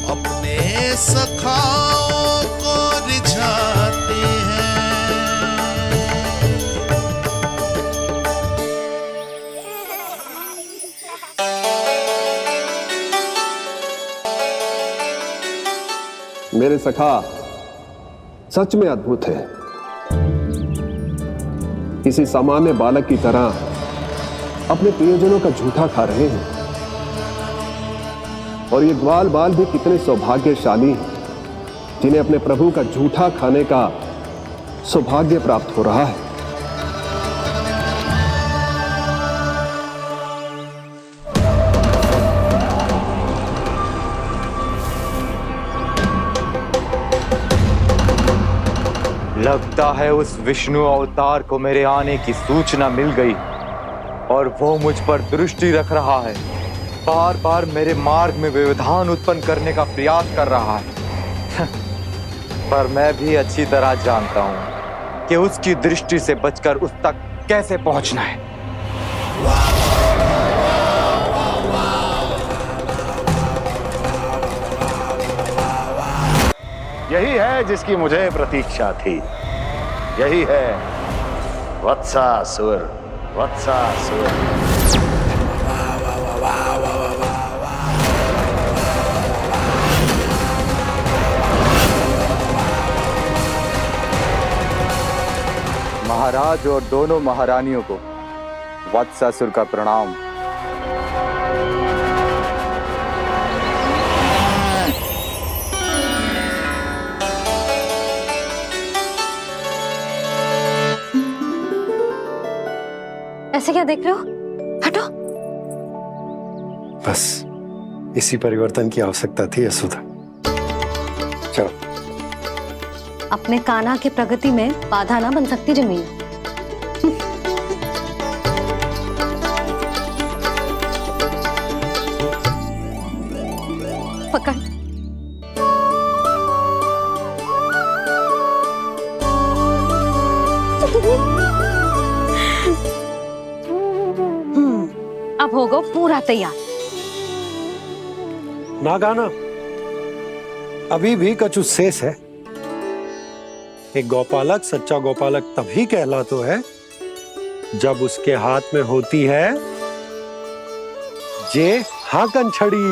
अपने सखाओं को रिझाते हैं। मेरे सखा सच में अद्भुत है। किसी सामान्य बालक की तरह अपने प्रियजनों का झूठा खा रहे हैं। और ये ग्वाल बाल भी कितने सौभाग्यशाली हैं जिन्हें अपने प्रभु का झूठा खाने का सौभाग्य प्राप्त हो रहा है। लगता है उस विष्णु अवतार को मेरे आने की सूचना मिल गई और वो मुझ पर दृष्टि रख रहा है। बार बार मेरे मार्ग में व्यवधान उत्पन्न करने का प्रयास कर रहा है। पर मैं भी अच्छी तरह जानता हूं कि उसकी दृष्टि से बचकर उस तक कैसे पहुंचना है। यही है जिसकी मुझे प्रतीक्षा थी। यही है वत्सासुर। वत्सासुर महाराज और दोनों महारानियों को वत्सासुर का प्रणाम। ऐसे क्या देख रहे हो? हटो। बस इसी परिवर्तन की आवश्यकता थी यशोदा। चलो। अपने कान्हा की प्रगति में बाधा ना बन सकती जमीन। पकड़। अब होगा पूरा तैयार। ना गाना अभी भी कछु शेष है। एक गौपालक सच्चा गौपालक तभी कहलाता है जब उसके हाथ में होती है जे हाकन छड़ी।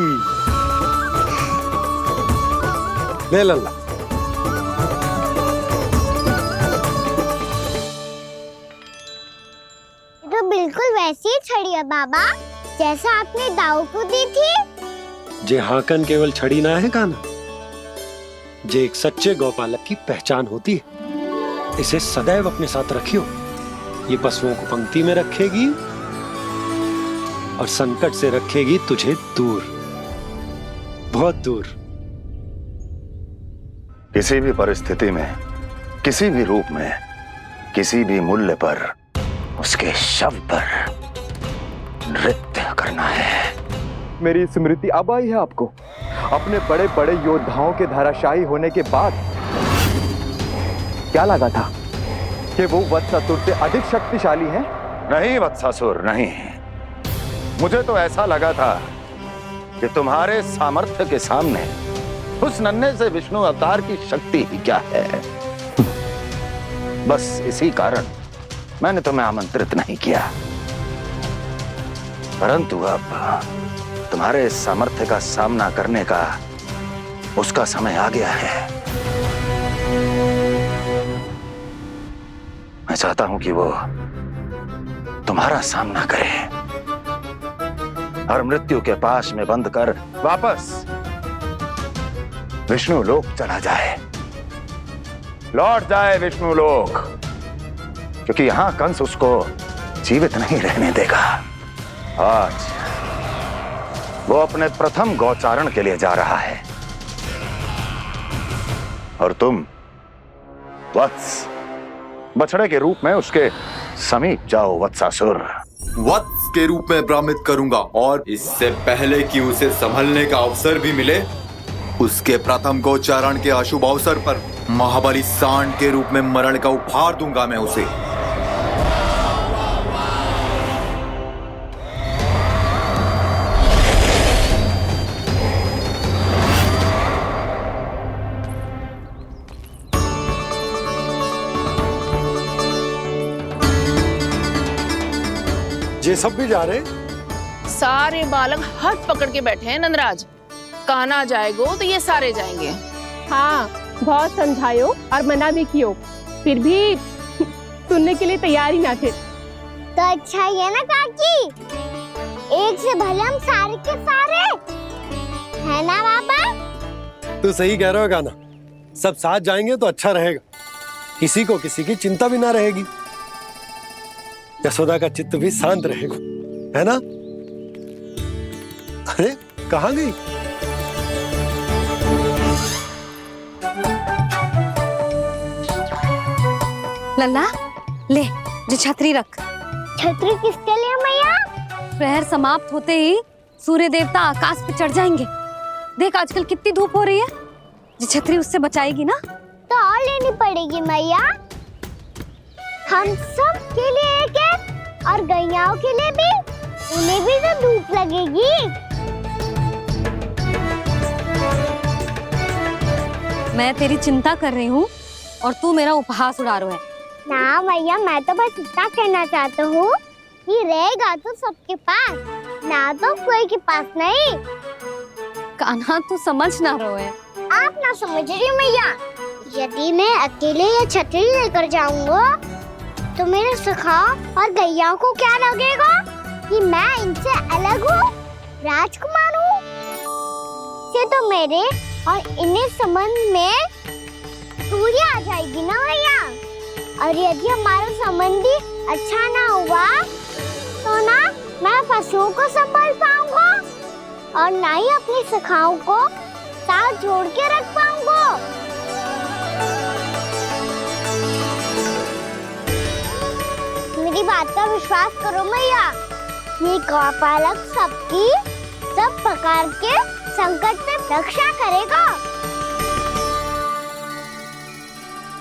ले लल्ला। तो बिल्कुल वैसी ही छड़ी है बाबा जैसा आपने दाऊ को दी थी। जे हाकन केवल छड़ी ना है काना, जे एक सच्चे गौपालक की पहचान होती है। इसे सदैव अपने साथ रखियो। ये पशुओं को पंक्ति में रखेगी और संकट से रखेगी तुझे दूर, बहुत दूर। किसी भी परिस्थिति में, किसी भी रूप में, किसी भी मूल्य पर उसके शव पर नृत्य करना है। मेरी स्मृति अब आई है आपको अपने बड़े बड़े योद्धाओं के धराशायी होने के बाद। क्या लगा था कि वो वत्सासुर से अधिक शक्तिशाली हैं? नहीं वत्सासुर नहीं, मुझे तो ऐसा लगा था कि तुम्हारे सामर्थ्य के सामने उस नन्हे से विष्णु अवतार की शक्ति ही क्या है। बस इसी कारण मैंने तुम्हें आमंत्रित नहीं किया। परंतु अब तुम्हारे सामर्थ्य का सामना करने का उसका समय आ गया है। मैं चाहता हूं कि वो तुम्हारा सामना करे और मृत्यु के पाश में बंद कर वापस विष्णु लोक चला जाए, लौट जाए विष्णु लोक, क्योंकि यहां कंस उसको जीवित नहीं रहने देगा। आज वो अपने प्रथम गौचारण के लिए जा रहा है और तुम वत्स बछड़े के रूप में उसके समीप जाओ। वत्सासुर वत्स के रूप में भ्रमित करूंगा और इससे पहले कि उसे संभलने का अवसर भी मिले, उसके प्रथम गोचारण के अशुभ अवसर पर महाबली सांड के रूप में मरण का उपहार दूंगा मैं उसे। ये सब भी जा रहे? सारे बालक हाथ पकड़ के बैठे हैं नंदराज। कान्हा जाएगो तो ये सारे जाएंगे। हाँ, बहुत समझायो और मना भी कियो, फिर भी सुनने के लिए तैयार ही ना थे। तो अच्छा ही है ना काकी, एक से भले हम सारे के सारे, है ना बाबा? तू सही कह रहा हो कान्हा, सब साथ जाएंगे तो अच्छा रहेगा, किसी को किसी की चिंता भी ना रहेगी, यशोदा का चित्त भी शांत रहेगा, है ना? अरे कहाँ गई? लल्ला ले, जो छतरी रख। छतरी किसके लिए मैया? प्रहर समाप्त होते ही सूर्य देवता आकाश पे चढ़ जाएंगे। देख आजकल कितनी धूप हो रही है, जो छतरी उससे बचाएगी ना। तो और लेनी पड़ेगी मैया, हम सब के लिए एक एक, और गैयाओं के लिए भी, उन्हें भी तो धूप लगेगी। मैं तेरी चिंता कर रही हूँ और तू मेरा उपहास उड़ा रहा है। ना मैया, मैं तो बस इतना कहना चाहता हूँ कि रहेगा तो सबके पास, ना तो कोई के पास नहीं। कान्हा तू समझ ना रहो है। आप ना समझ रही मैया, यदि मैं अकेले ये छतरी लेकर जाऊंगा तो मेरे सखा और गैयाओं को क्या लगेगा कि मैं इनसे अलग हूँ, राजकुमार हूँ। ये तो मेरे और इन्हें संबंध में दूरी आ जाएगी ना भैया। और यदि हमारा संबंध ही अच्छा ना हुआ तो ना मैं पशुओं को संभाल पाऊंगा और ना ही अपनी सखाओं को साथ जोड़ के रख पाऊंगा। मेरी बात का विश्वास करो मैया, ये गौपालक सबकी सब प्रकार के संकट से रक्षा करेगा।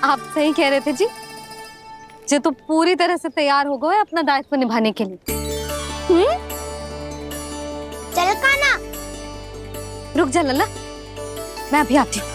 आप सही कह रहे थे जी, जो तो पूरी तरह से तैयार हो गए अपना दायित्व निभाने के लिए। चल कान्हा। रुक जा लल्ला, मैं अभी आती हूँ।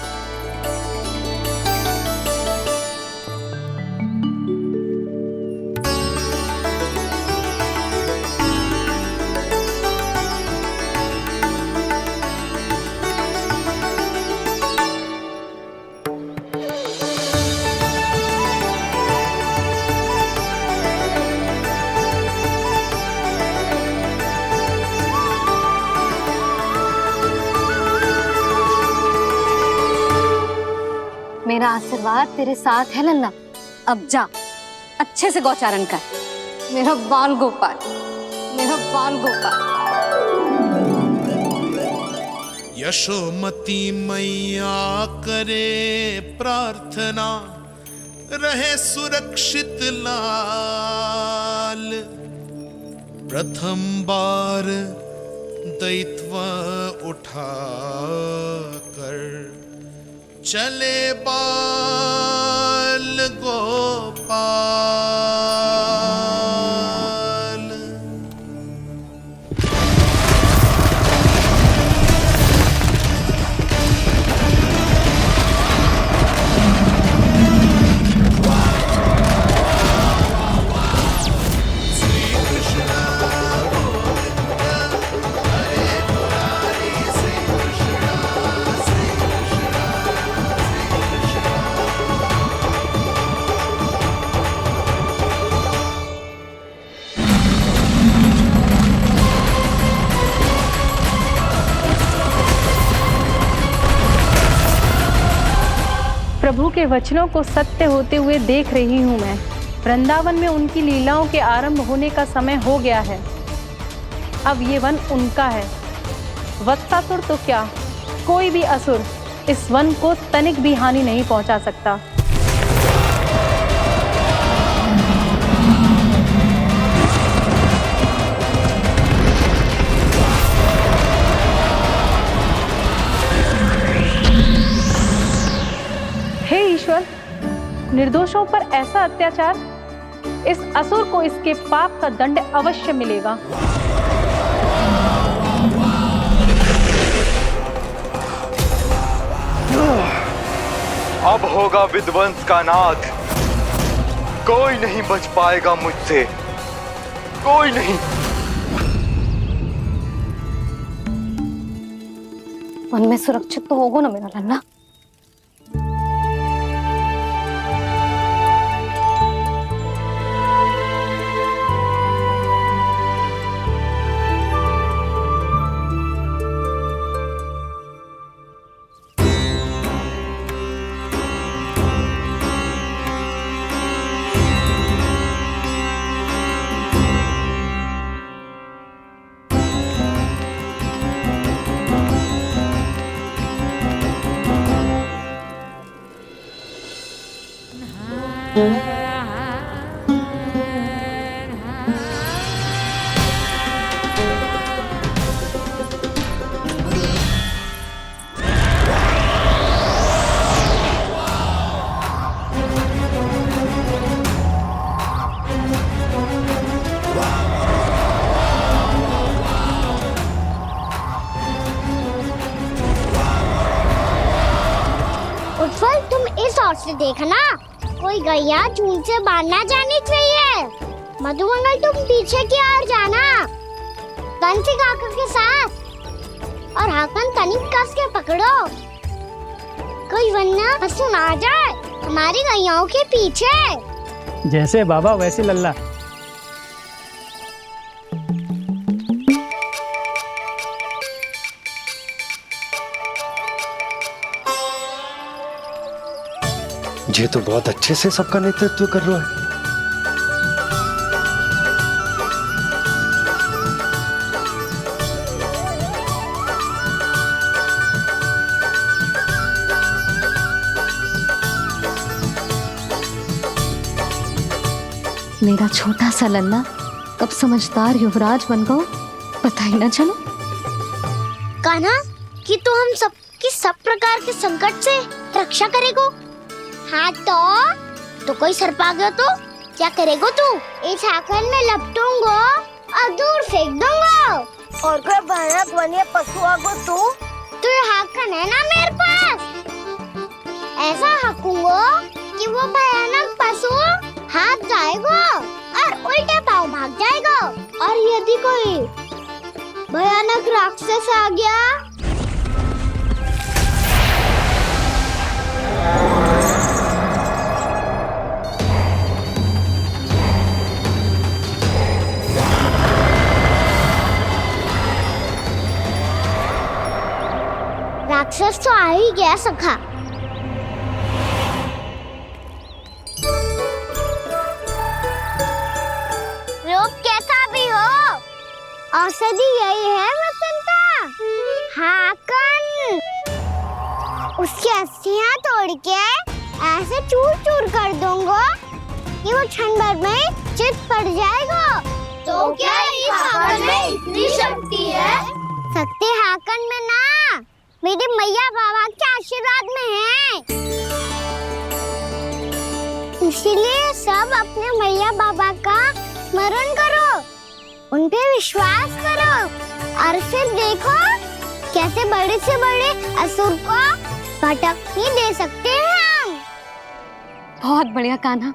मेरा आशीर्वाद तेरे साथ है लल्ला। अब जा, अच्छे से गौचारण कर। मेरा बाल गोपाल, मेरा बाल गोपाल। यशोमती मैया करे प्रार्थना, रहे सुरक्षित लाल। प्रथम बार दैत्व उठा कर चले बाल गोपाल। प्रभु के वचनों को सत्य होते हुए देख रही हूँ मैं। वृंदावन में उनकी लीलाओं के आरंभ होने का समय हो गया है। अब ये वन उनका है। वत्सासुर तो क्या, कोई भी असुर इस वन को तनिक भी हानि नहीं पहुंचा सकता। हे ईश्वर, निर्दोषों पर ऐसा अत्याचार, इस असुर को इसके पाप का दंड अवश्य मिलेगा। अब होगा विध्वंस का नाद, कोई नहीं बच पाएगा मुझसे, कोई नहीं। वन में सुरक्षित तो होगा ना मेरा लल्ला। उत्पल, तुम इस ओर से देखना, कोई गैया झूठ से बाहर ना जानी चाहिए। मधुमंगल, तुम पीछे की ओर जाना, बंसी काका के साथ, और हाकन तनिक कस के पकड़ो, कोई वरना पशु ना जाए हमारी गैयाओं के पीछे। जैसे बाबा वैसे लल्ला। ये तो बहुत अच्छे से सबका नेतृत्व कर रहा है। मेरा छोटा सा लल्ला कब समझदार युवराज बन गो पता ही ना चलो। कान्हा, कि तू हम सब प्रकार के संकट से रक्षा करेगो। हाँ तो कोई सर्प आ गया तो क्या करेगो तू? इस हाकन में लपटूंगो और दूर फेंक दूंगा। और कोई भयानक वन्य पशु आगो तो ये हाकन है ना मेरे पास, ऐसा हाकूंगो कि वो भयानक पशु हाथ जाएगा और उल्टे पाँव भाग जाएगा। और यदि कोई भयानक राक्षस आ गया राक्षस तो आ ही गया सखा। रूप कैसा भी हो, औषधि यही है वसंता। हाकन उसकी अस्थियां तोड़ के ऐसे चूर चूर कर दूंगा कि वो क्षण भर में चित पड़ जाएगा। तो क्या इस हाकन में इतनी शक्ति है? शक्ति हाकन में ना, मेरे मैया बाबा के आशीर्वाद में है। इसीलिए सब अपने मैया बाबा का स्मरण करो, उन पे विश्वास करो और फिर देखो कैसे बड़े से बड़े असुर को भटकने दे सकते हैं हम। बहुत बढ़िया कान्हा।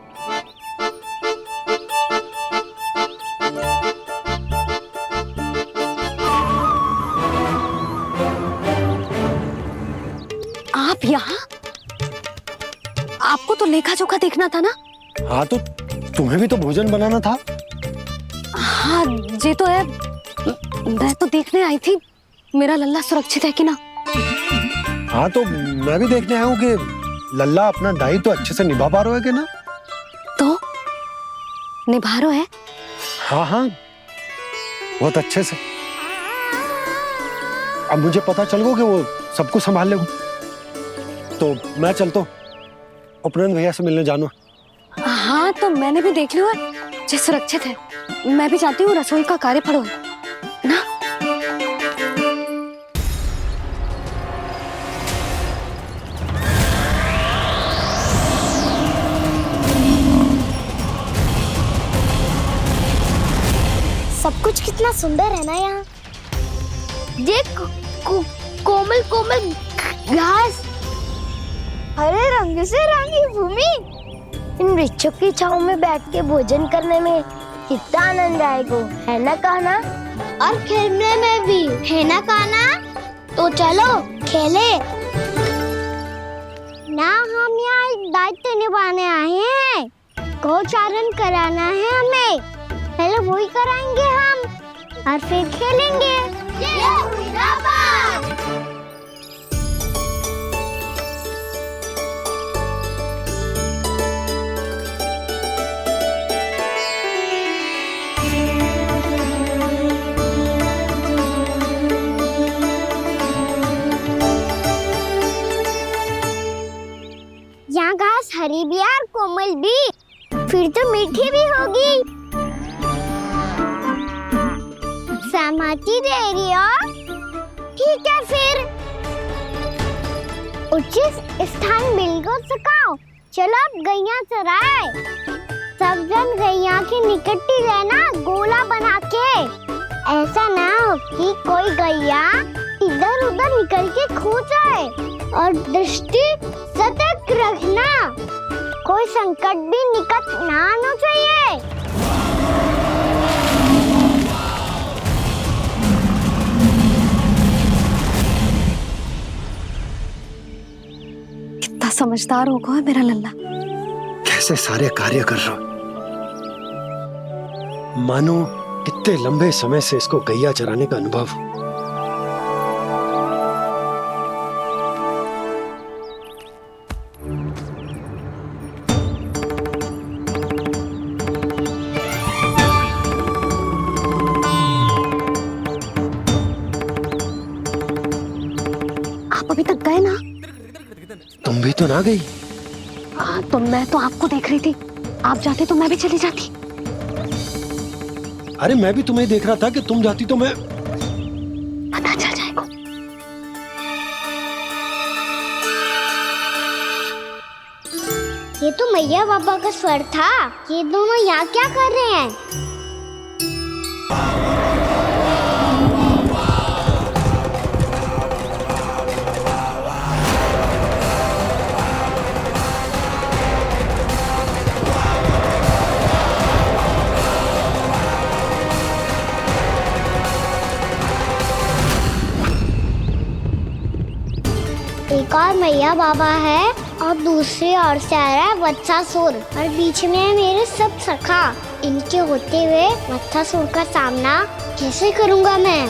आप यहाँ? आपको तो लेखा जोखा देखना था ना। हाँ तो तुम्हें भी तो भोजन बनाना था। हाँ ये तो है, मैं तो देखने आई थी मेरा लल्ला सुरक्षित है कि ना। हाँ तो मैं भी देखने आया हूँ कि लल्ला अपना दायित्व तो अच्छे से निभा पा रहा है कि ना। तो निभा रहा है? हाँ हाँ बहुत अच्छे से। अब मुझे पता चल गया कि वो सब कुछ संभाल लेगा, तो मैं चलता हूँ, उपनंद भैया से मिलने जाना। हाँ तो मैंने भी देख लिया जो सुरक्षित है। मैं भी चाहती हूँ रसोई का कार्य पड़ो ना। सब कुछ कितना सुंदर है ना यहाँ। देख कोमल कोमल घास, हरे रंग से रंगी भूमि, इन वृक्षों की छांव में बैठ के भोजन करने में कितना आनंद आएगा, है ना कान्हा? और खेलने में भी, है ना कान्हा? तो चलो खेले ना, हम यहाँ एक दायित्व निभाने आए हैं। गोचारण कराना है हमें। पहले वही कराएंगे हम और फिर खेलेंगे। यहाँ घास हरी भी और कोमल भी, फिर तो मीठी भी होगी। सहमति दे रही हो? ठीक है फिर उचित स्थान मिलकर सिखाओ। चलो अब गैया चराए। सब जन गैया की निकटती रहना गोला बना के। ऐसा ना हो कि कोई गैया इधर उधर निकल के खो जाए। और दृष्टि सतर्क रखना, कोई संकट भी निकट ना आना चाहिए। कितना समझदार होगा मेरा लल्ला। कैसे सारे कार्य कर रहा, मानो कितने लंबे समय से इसको गैया चराने का अनुभव हो। अभी तक गए ना? तुम भी तो ना गई। तो मैं तो आपको देख रही थी। आप जाते तो मैं भी चली जाती। अरे मैं भी तुम्हें देख रहा था कि तुम जाती तो मैं। पता चल जाएगा। ये तो मैया बाबा का स्वर था। ये दोनों यहाँ क्या कर रहे हैं? एक और मैया बाबा है और दूसरी ओर से आ रहा है वत्सासुर और बीच में है मेरे सब सखा। इनके होते हुए वत्सासुर का सामना कैसे करूंगा मैं?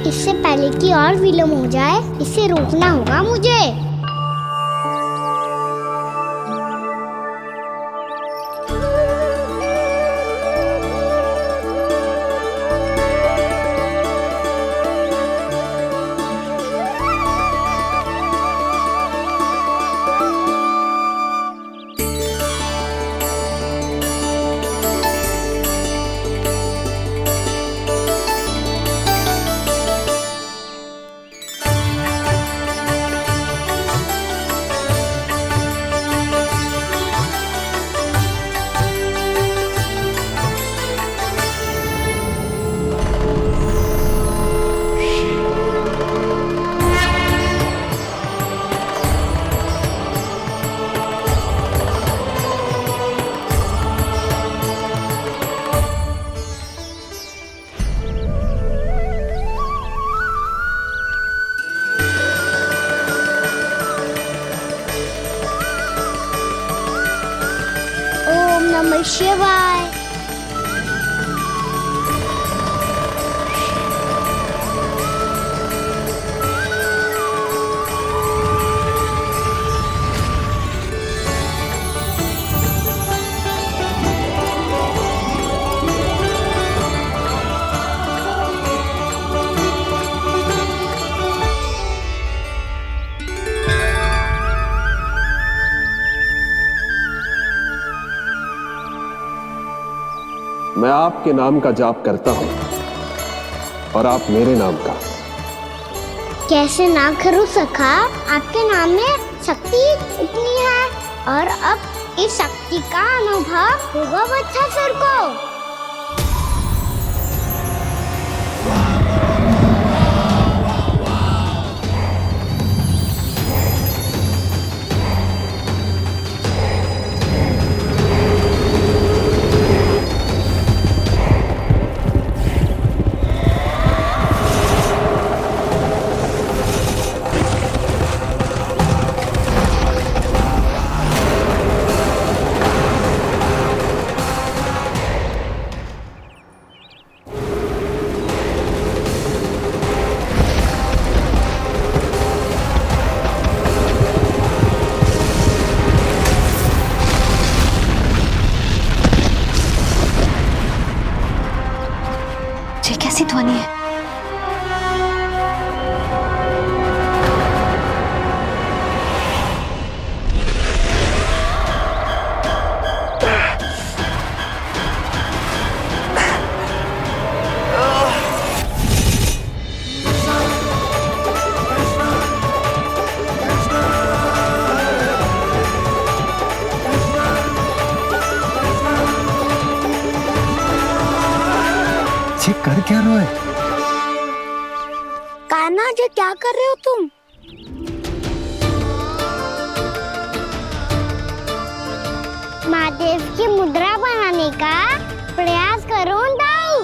इससे पहले कि और विलम्ब हो जाए, इसे रोकना होगा मुझे। नमः शिवाय। मैं आपके नाम का जाप करता हूं और आप मेरे नाम का। कैसे ना करूं सखा, आपके नाम में शक्ति इतनी है और अब इस शक्ति का अनुभव होगा वत्सासुर को। कर क्या रहे हो? कान्हा जी क्या कर रहे हो तुम? महादेव की मुद्रा बनाने का प्रयास करो दाऊ।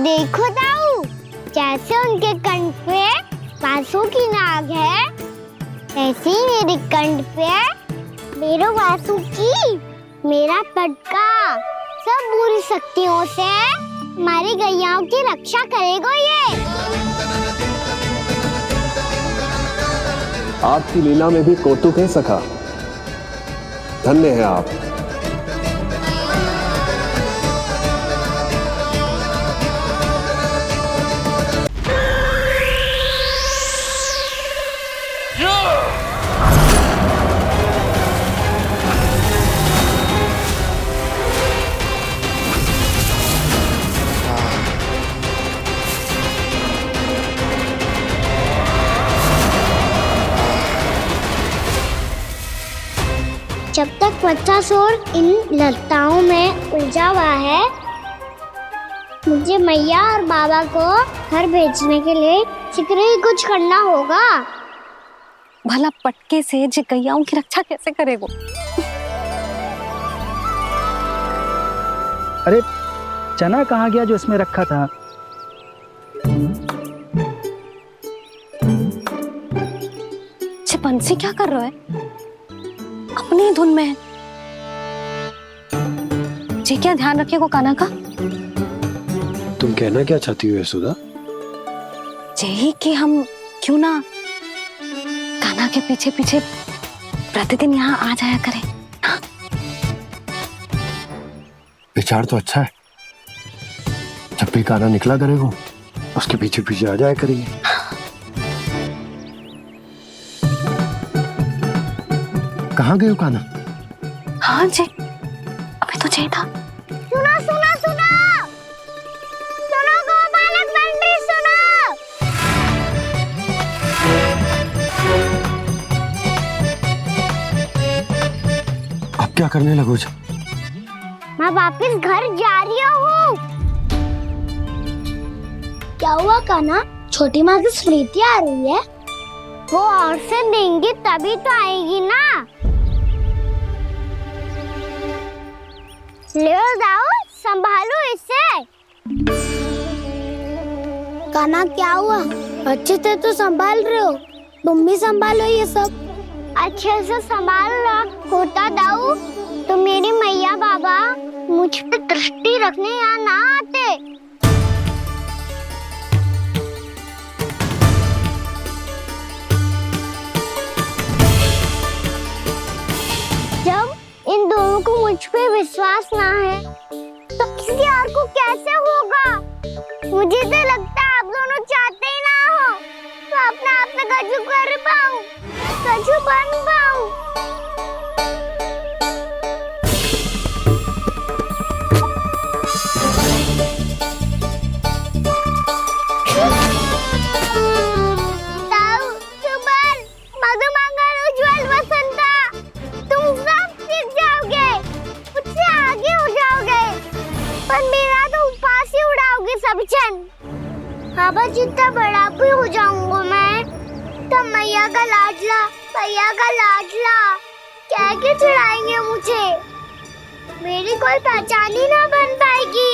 देखो दाऊ, जैसे उनके कंठ पे बांसुरी की नाग है, ऐसे ही मेरे कंठ पे मेरे वासुकी, मेरा पटका सब बुरी शक्तियों से हमारी गैयाओं की रक्षा करेगा ये। आपकी लीला में भी कौतुक है सखा, धन्य है आप। जब तक वत्सासुर इन लताओं में उलझा हुआ है, मुझे मैया और बाबा को घर भेजने के लिए शीघ्र ही कुछ करना होगा। भला पटके से जे गैयाओं की रक्षा कैसे करेगो? अरे चना कहाँ गया जो इसमें रखा था? बंसी क्या कर रहा है? अपनी धुन में है। जी क्या ध्यान रखिएगा कान्हा का। तुम कहना क्या चाहती हो यशोदा? यही कि हम क्यों ना कान्हा के पीछे पीछे प्रतिदिन यहाँ आ जाया करें। हाँ? विचार तो अच्छा है। जब भी कान्हा निकला करेगा उसके पीछे पीछे आ जाया करेंगे। कहाँ गए हो कान्हा? हाँ जी, अभी तो चाहिए था। सुनो सुनो सुनो सुनो गोपालक बंटी सुनो। अब क्या करने लगोगे? मैं वापस घर जा रही हूँ। क्या हुआ कान्हा? छोटी माँ की स्मृति आ रही है। वो और से देंगे तभी तो आएगी ना। ले जाओ, संभालो इसे। कान्हा क्या हुआ? अच्छे से तो संभाल रहे हो, तुम भी संभालो ये सब। अच्छे से संभाल रहा होता दाऊ तो मेरी मैया बाबा मुझ पे दृष्टि रखने यहाँ ना आते। जब इन दोनों को मुझ पे विश्वास ना है तो किसी और को कैसे होगा? मुझे तो लगता है आप दोनों चाहते ही ना हो तो अपने आप में गजू कर पाऊं, गजू बन पाऊं। बाबा जितना बड़ा भी हो जाऊंगा मैं तो मैया का लाडला कह के चिढ़ाएंगे मुझे। मेरी कोई पहचान ही ना बन पाएगी।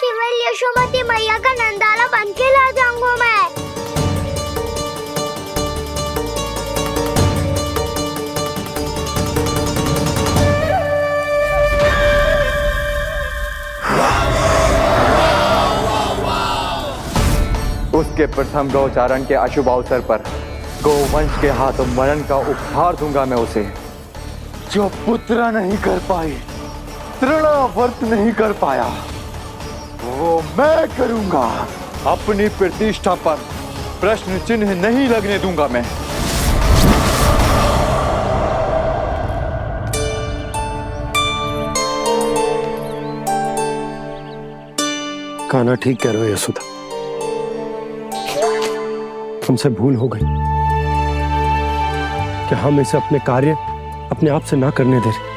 केवल यशोमती मैया का नंदाला बन के ला जाऊंगा मैं। उसके प्रथम गौचारण के अशुभ अवसर पर गोवंश के हाथों मरण का उपहार दूंगा मैं उसे। जो पुत्र नहीं कर पाई, तृणावर्त नहीं कर पाया, वो मैं करूंगा। अपनी प्रतिष्ठा पर प्रश्न चिन्ह नहीं लगने दूंगा मैं। कान्हा ठीक कह रहे हो यशोदा, हमसे भूल हो गई कि हम इसे अपने कार्य अपने आप से ना करने दे रहे,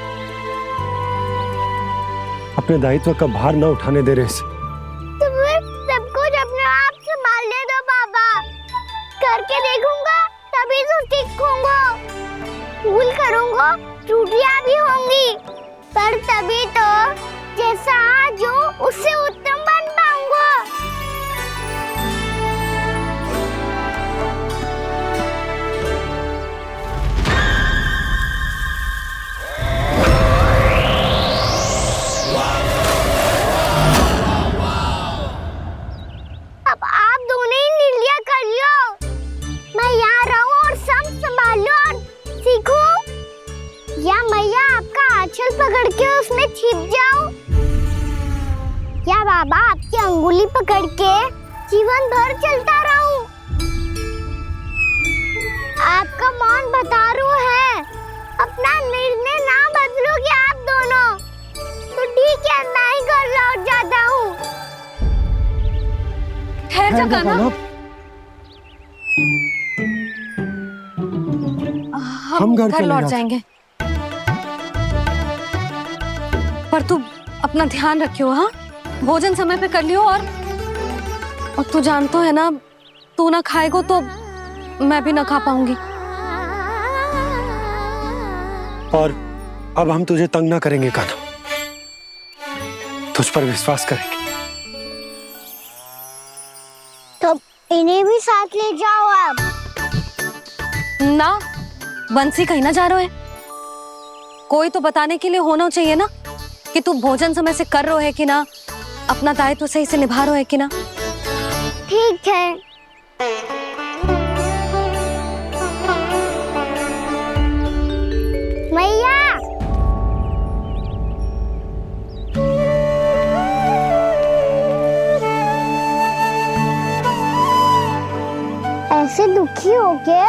अपने दायित्व का भार ना उठाने दे रहे इसे। तुम भूल करूंगा, त्रुटियां भी होंगी, पर तभी तो जैसा आज हूँ उससे उत्तम बन पाऊंगा। अब आप दोनों ही निर्णय कर लो, मैं यहाँ रहूं और सब संभालूं और सीखूं, या मैया आपका आंचल पकड़ के उसमें छिप जाऊं, या बाबा आपकी अंगुली पकड़ के जीवन भर चलता रहूं। आपका मौन बतारू है, अपना निर्णय ना बदलोगे आप दोनों तो ठीक है, मैं ही घर लौट जाता हूँ। ठहर जा कान्हा, हम घर लौट जाएंगे, पर तू अपना ध्यान रखियो। हाँ, भोजन समय पे कर लियो, और तू जानतो है ना, तू ना खाएगो तो मैं भी ना खा पाऊंगी। और अब हम तुझे तंग ना करेंगे कान्हा, तुझ पर विश्वास करेंगे। तो इन्हें भी साथ ले जाओ आप। ना, बंसी कहीं ना जा रहे है, कोई तो बताने के लिए होना चाहिए ना कि तू भोजन समय से कर रहे है कि ना, अपना दायित्व सही से निभा रहे है कि ना। ठीक है। मैया, ऐसे दुखी होके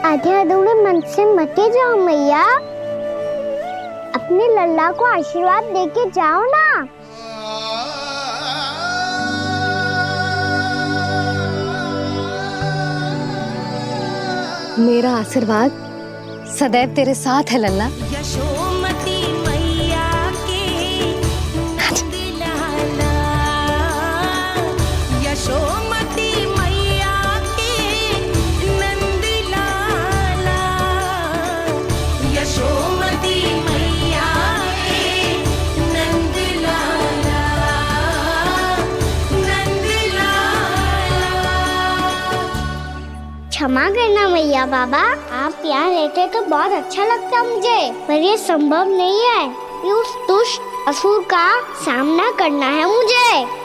आधे अधूरे मन से मत जाओ मैया, अपने लल्ला को आशीर्वाद देके जाओ ना। मेरा आशीर्वाद सदैव तेरे साथ है लल्ला। यशोमती मैया के नंद लाला, यशोमती मैया के नंद लाला, यशोमती मैया के नंद लाला, नंद लाला। क्षमा करना मैया बाबा, आप यहाँ रहते तो बहुत अच्छा लगता मुझे, पर ये संभव नहीं है कि उस दुष्ट असुर का सामना करना है मुझे।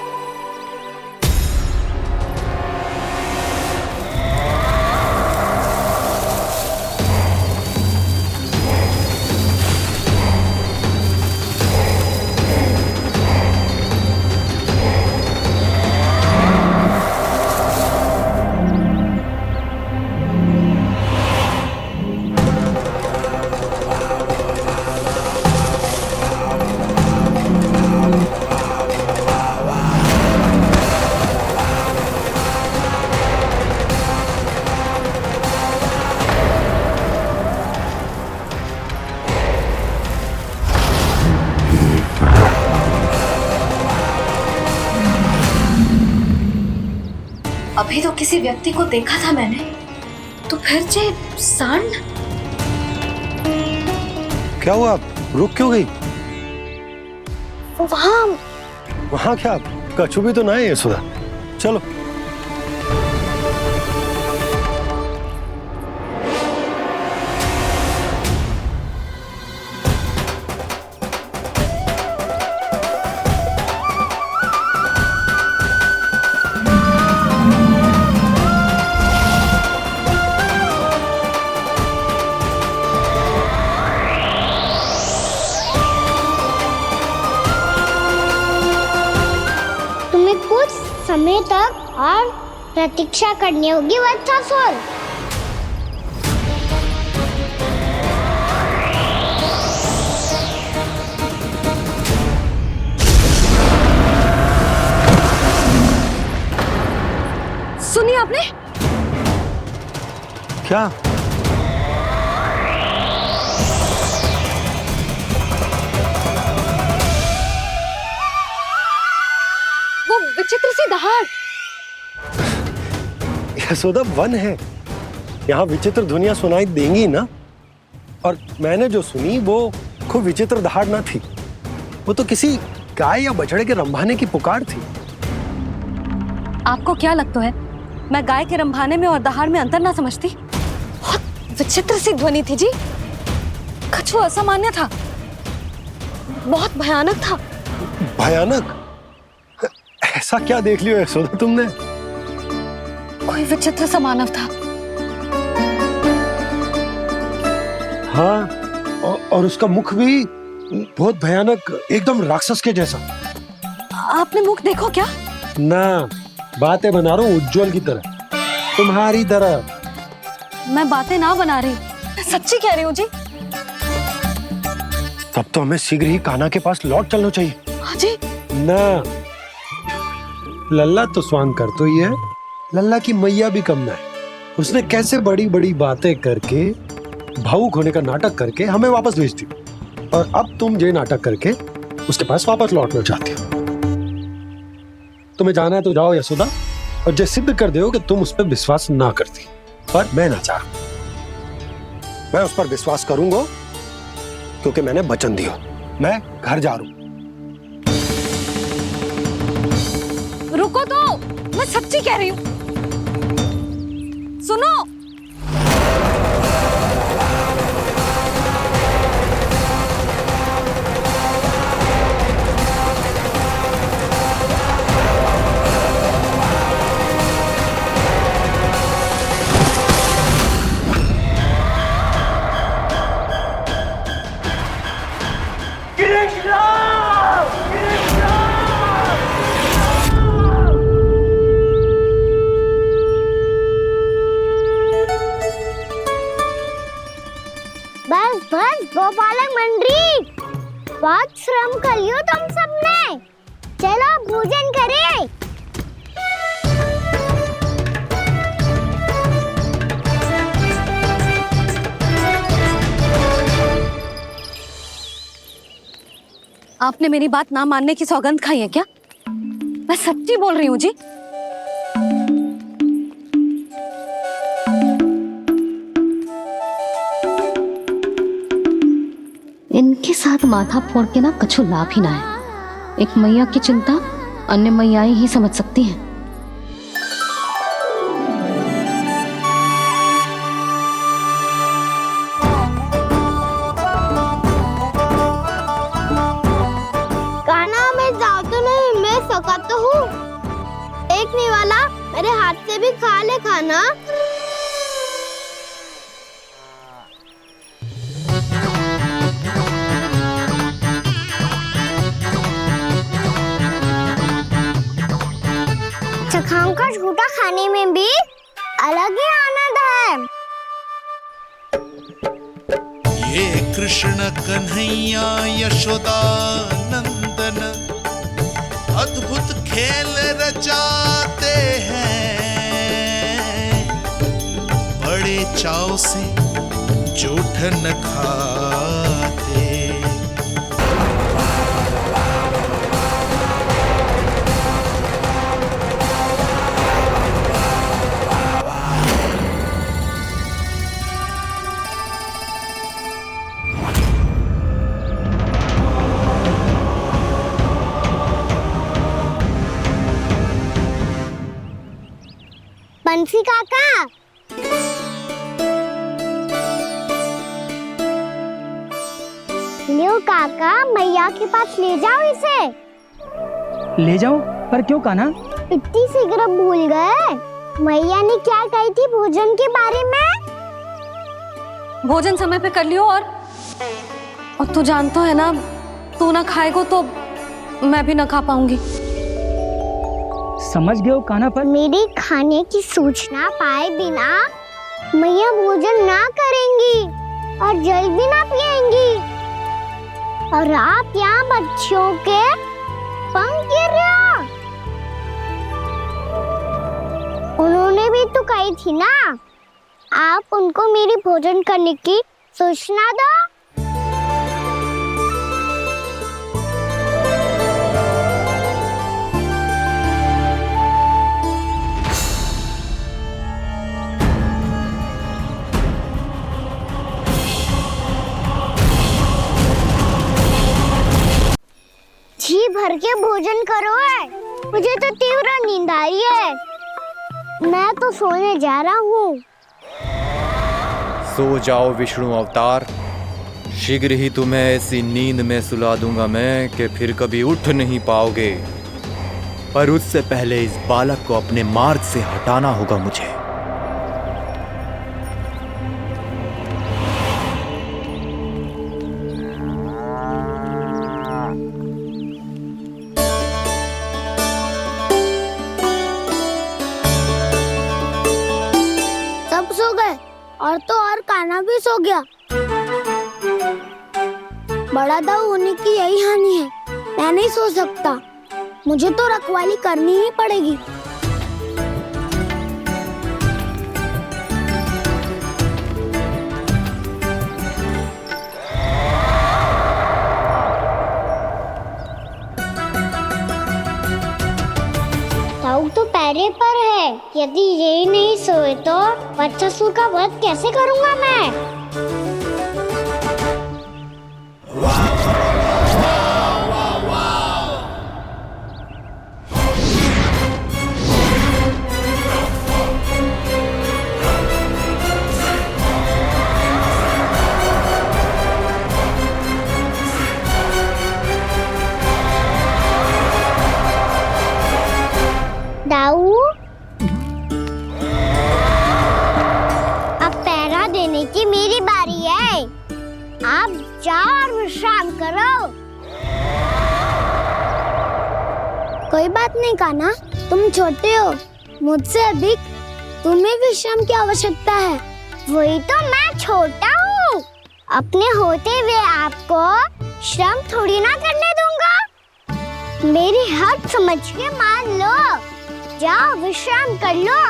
अभी तो किसी व्यक्ति को देखा था मैंने, तो फिर से सांड। क्या हुआ, रुक क्यों गई? वहाँ क्या, कछु भी तो ना है यशोदा, चलो। कुछ समय तक और प्रतीक्षा करनी होगी वत्सासुर। सुनिए आपने क्या? वो विचित्र सी दहाड़। यशोदा वन है, यहाँ विचित्र ध्वनियां सुनाई देंगी ना। और मैंने जो सुनी वो खूब विचित्र दहाड़ न थी, वो तो किसी गाय या बछड़े के रंभाने की पुकार थी। आपको क्या लगता है मैं गाय के रंभाने में और दहाड़ में अंतर ना समझती? बहुत विचित्र सी ध्वनि थी जी, कुछ वो असामान्य था, बहुत भयानक था। भयानक? ऐसा क्या देख लियो यशोदा तुमने? कोई विचित्र सा मानव था। हाँ, और उसका मुख भी बहुत भयानक, एकदम राक्षस के जैसा। आपने मुख देखो क्या? ना, बातें बना रहा हूँ उज्जवल की तरह, तुम्हारी तरह। मैं बातें ना बना रही, मैं सच्ची कह रही हूँ जी। तब तो हमें शीघ्र ही कान्हा के पास लौट चलना चाहिए। हाँ जी। ना, लल्ला तो स्वांग कर तो ही है, लल्ला की मैया भी कम ना है। उसने कैसे बड़ी बड़ी बातें करके, भावुक होने का नाटक करके हमें वापस भेज दी, और अब तुम ये नाटक करके उसके पास वापस लौटना चाहती हो। तुम्हें जाना है तो जाओ यशोदा, और ये सिद्ध कर दो कि तुम उस पर विश्वास ना करती। पर मैं ना चाह, मैं उस पर विश्वास करूंगा क्योंकि मैंने वचन दिया। मैं घर जा रहा हूं। रुको तो, मैं सच्ची कह रही हूँ। सुनो, बस बस गोपालक मंडली, बहुत श्रम कर लियो तुम सबने, चलो भोजन करें। आपने मेरी बात ना मानने की सौगंध खाई है क्या? मैं सच्ची बोल रही हूँ जी। इनके साथ माथा फोड़ के ना कछु लाभ ही ना है। एक मैया की चिंता अन्य मैयाएं ही समझ सकती हैं। कान्हा मैं जाऊँ तो नहीं, मैं सका तो हूँ। एक नहीं वाला मेरे हाथ से भी खा ले खाना। चखाओं का झूठा खाने में भी अलग ही आनंद है। ये कृष्ण कन्हैया यशोदा नंदन अद्भुत खेल रचाते हैं, बड़े चाव से जूठ न खाते। बंसी काका, लियो काका, मैया के पास ले जाओ इसे। ले जाओ? पर क्यों कान्हा? इतनी शीघ्र भूल गए? मैया ने क्या कही थी भोजन के बारे में? भोजन समय पे कर लियो, और तू जानता है ना, तू ना खाएगा तो मैं भी ना खा पाऊंगी। समझ गए हो कान्हा? पर मेरी खाने की सूचना पाए बिना मैया भोजन ना करेंगी और जल भी ना पिएंगी, और आप यहाँ बच्चों के पंख गिर रहे हो। उन्होंने भी तो कही थी ना, आप उनको मेरी भोजन करने की सूचना दो। करके भोजन करो है। मुझे तो तीव्र नींद आ रही है। मैं तो सोने जा रहा हूँ। सो जाओ विष्णु अवतार, शीघ्र ही तुम्हें ऐसी नींद में सुला दूंगा मैं कि फिर कभी उठ नहीं पाओगे। पर उससे पहले इस बालक को अपने मार्ग से हटाना होगा मुझे। सब सो गए और तो और कान्हा भी सो गया। बड़ा दाऊ होने की यही हानि है। मैं नहीं सो सकता, मुझे तो रखवाली करनी ही पड़ेगी। दाऊ तो पैरे पर है। यदि यही नहीं सोए तो वत्सासुर का वध कैसे करूंगा मैं? दाऊ, अब पहरा देने की मेरी बारी है। आप जाओ और विश्राम करो। कोई बात नहीं कान्हा, तुम छोटे हो, मुझसे अधिक तुम्हें विश्राम की आवश्यकता है। वही तो मैं छोटा हूँ, अपने होते हुए आपको श्रम थोड़ी ना करने दूंगा। मेरी हद समझ के मान लो। जाओ विश्राम कर लो।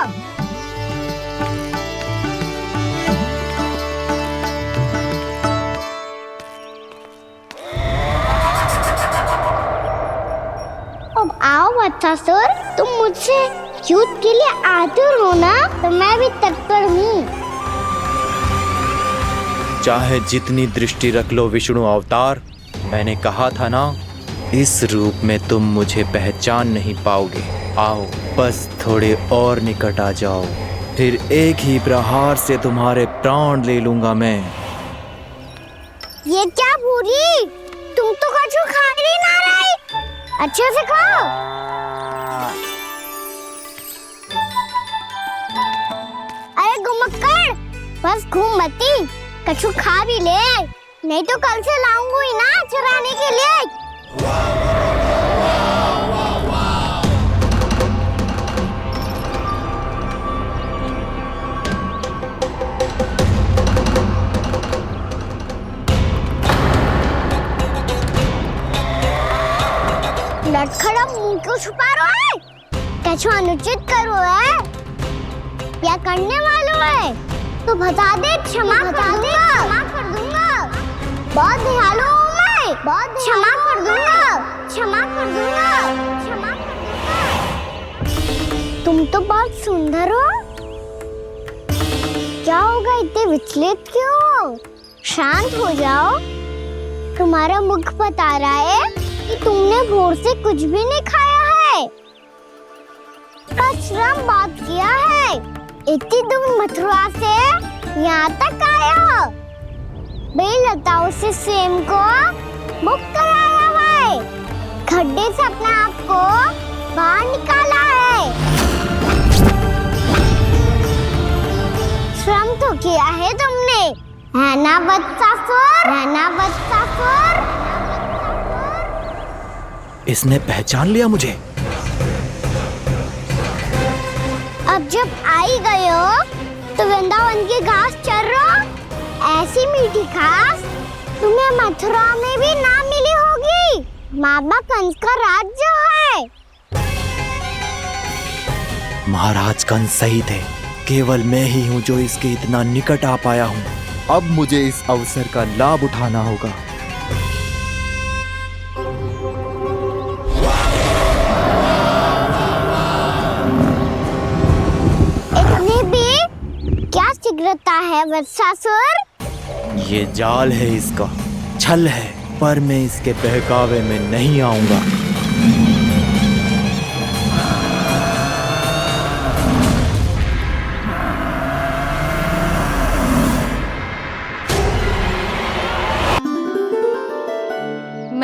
अब आओ वत्सासुर, तुम मुझसे युद्ध के लिए आतुर हो ना, तो मैं भी तत्पर हूँ। चाहे जितनी दृष्टि रख लो विष्णु अवतार, मैंने कहा था ना, इस रूप में तुम मुझे पहचान नहीं पाओगे। आओ बस थोड़े और निकट आ जाओ, फिर एक ही प्रहार से तुम्हारे प्राण ले लूंगा मैं। ये क्या भूरी, तुम तो कछु खा ही ना रही। अच्छे से खाओ। अरे गुमक्कड़, बस घूम मती, कछु खा भी ले, नहीं तो कल से लाऊंगी ही ना चराने के लिए। लटखड़ा मुंह क्यों छुपा रहा है? कछु अनुचित करो है या करने वालों है तो बता दे, क्षमा कर दूंगा। बहुत दयालु हूँ मैं, बहुत क्षमा कर दूंगा। तुम तो बहुत सुंदर हो। क्या होगा, इतने विचलित क्यों हो? शांत हो जाओ। तुम्हारा मुख बता रहा है कि तुमने भोर से कुछ भी नहीं खाया है, श्रम बहुत किया है। इतनी दूर मथुरा से यहाँ तक आया हो, बेलताओं से स्वयं को मुक्त कराया हुआ है, खड्डे से अपने आप को बाहर निकाला है। श्रम तो किया है तुमने, है ना वत्सासुर? इसने पहचान लिया मुझे। अब जब आई गए हो तो वृंदावन की घास चर रहो। ऐसी मीठी घास तुम्हें मथुरा में भी ना मिली होगी। मामा कंस का राज्य है। महाराज कंस सही थे, केवल मैं ही हूँ जो इसके इतना निकट आ पाया हूँ। अब मुझे इस अवसर का लाभ उठाना होगा। इतनी भी क्या शीघ्रता है वत्सासुर? ये जाल है इसका, छल है, पर मैं इसके बहकावे में नहीं आऊंगा।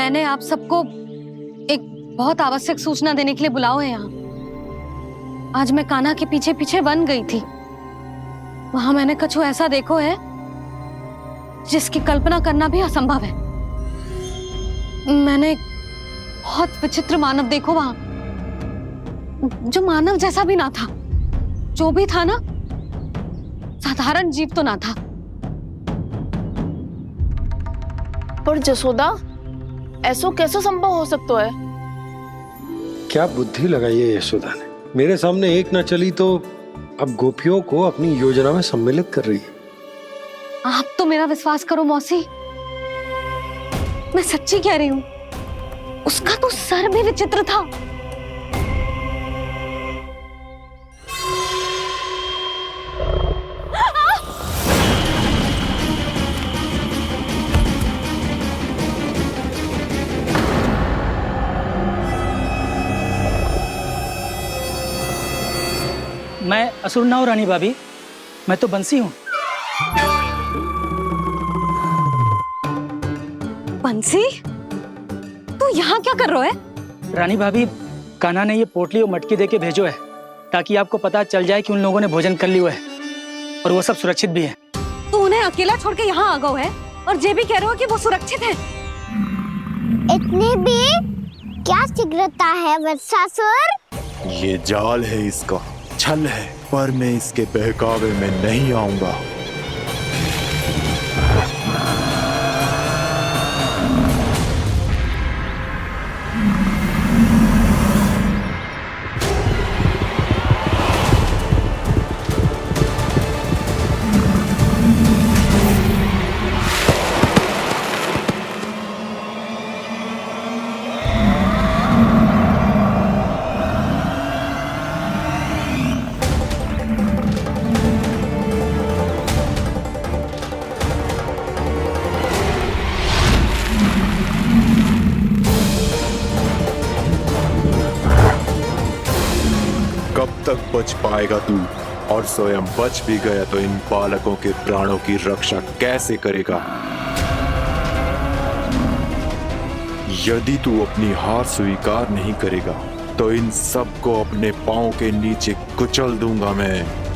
मैंने आप सबको एक बहुत आवश्यक सूचना देने के लिए बुलाओ है यहाँ। आज मैं कान्हा के पीछे पीछे वन गई थी। वहां मैंने कछु ऐसा देखो है जिसकी कल्पना करना भी असंभव है। मैंने बहुत विचित्र मानव देखो वहां, जो मानव जैसा भी ना था। जो भी था ना, साधारण जीव तो ना था। पर जसोदा, ऐसो कैसे संभव हो सकता है? क्या बुद्धि लगाई है यशोदा ने। मेरे सामने एक ना चली तो अब गोपियों को अपनी योजना में सम्मिलित कर रही है। आप तो मेरा विश्वास करो मौसी, मैं सच्ची कह रही हूं। उसका तो सर भी विचित्र था। मैं असुर ना हूं रानी भाभी, मैं तो बंसी हूँ। बंसी, तू यहाँ क्या कर रहा है? रानी भाभी, कान्हा ने ये पोटली और मटकी देके भेजो है ताकि आपको पता चल जाए कि उन लोगों ने भोजन कर लिया है और वो सब सुरक्षित भी है। तू उन्हें अकेला छोड़ के यहाँ आ गए है और ये भी कह रहे हो कि वो सुरक्षित है। इतनी भी क्या शीघ्रता है वत्सासुर? ये जाल है, इसका छल है, पर मैं इसके बहकावे में नहीं आऊंगा। कब तक बच पाएगा तू? और स्वयं बच भी गया तो इन बालकों के प्राणों की रक्षा कैसे करेगा? यदि तू अपनी हार स्वीकार नहीं करेगा तो इन सबको अपने पांव के नीचे कुचल दूंगा मैं।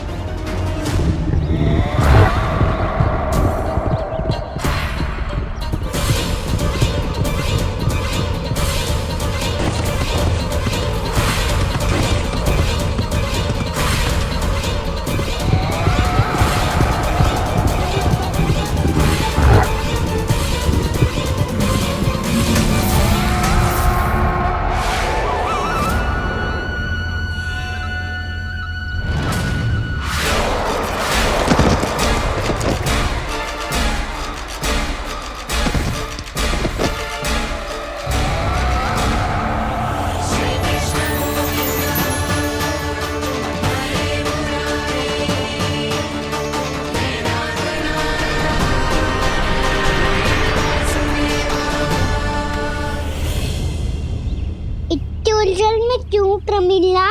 क्यों प्रमिला?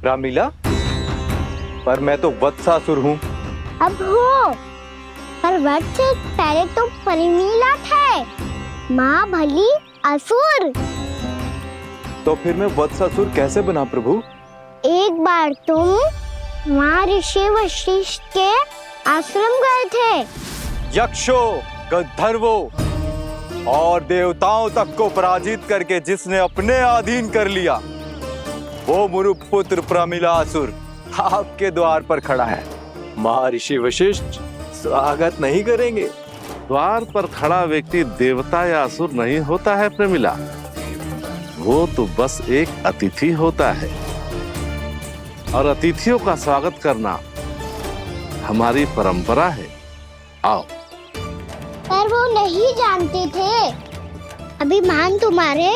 रामीला, पर मैं तो वत्सासुर हूँ। अब हो, पर वत्स से पहले तो प्रमिला थे। माँ भली असुर। तो फिर मैं वत्सासुर कैसे बना प्रभु? एक बार तुम वहाँ ऋषि वशिष्ठ के आश्रम गए थे। यक्षों, गंधर्वों और देवताओं तक को पराजित करके जिसने अपने अधीन कर लिया, वो मुरुपुत्र प्रमिलासुर आपके द्वार पर खड़ा है। महर्षि वशिष्ठ स्वागत नहीं करेंगे। द्वार पर खड़ा व्यक्ति देवता या असुर नहीं होता है प्रमिला, वो तो बस एक अतिथि होता है और अतिथियों का स्वागत करना हमारी परंपरा है। आओ। पर वो नहीं जानते थे। अभिमान तुम्हारे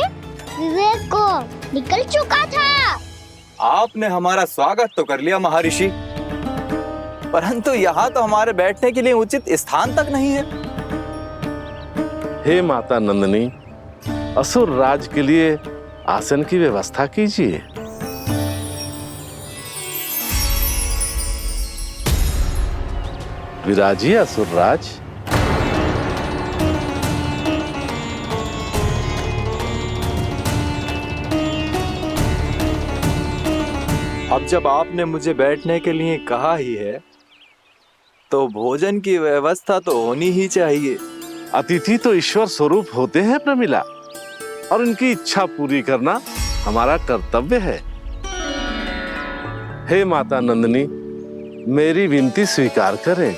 विवेक को निकल चुका था। आपने हमारा स्वागत तो कर लिया महर्षि, परंतु यहाँ तो हमारे बैठने के लिए उचित स्थान तक नहीं है। हे माता नंदिनी, असुर राज के लिए आसन की व्यवस्था कीजिए। विराजिए असुर राज। अब जब आपने मुझे बैठने के लिए कहा ही है तो भोजन की व्यवस्था तो होनी ही चाहिए। अतिथि तो ईश्वर स्वरूप होते हैं प्रमिला, और उनकी इच्छा पूरी करना हमारा कर्तव्य है। हे माता नंदिनी, मेरी विनती स्वीकार करें।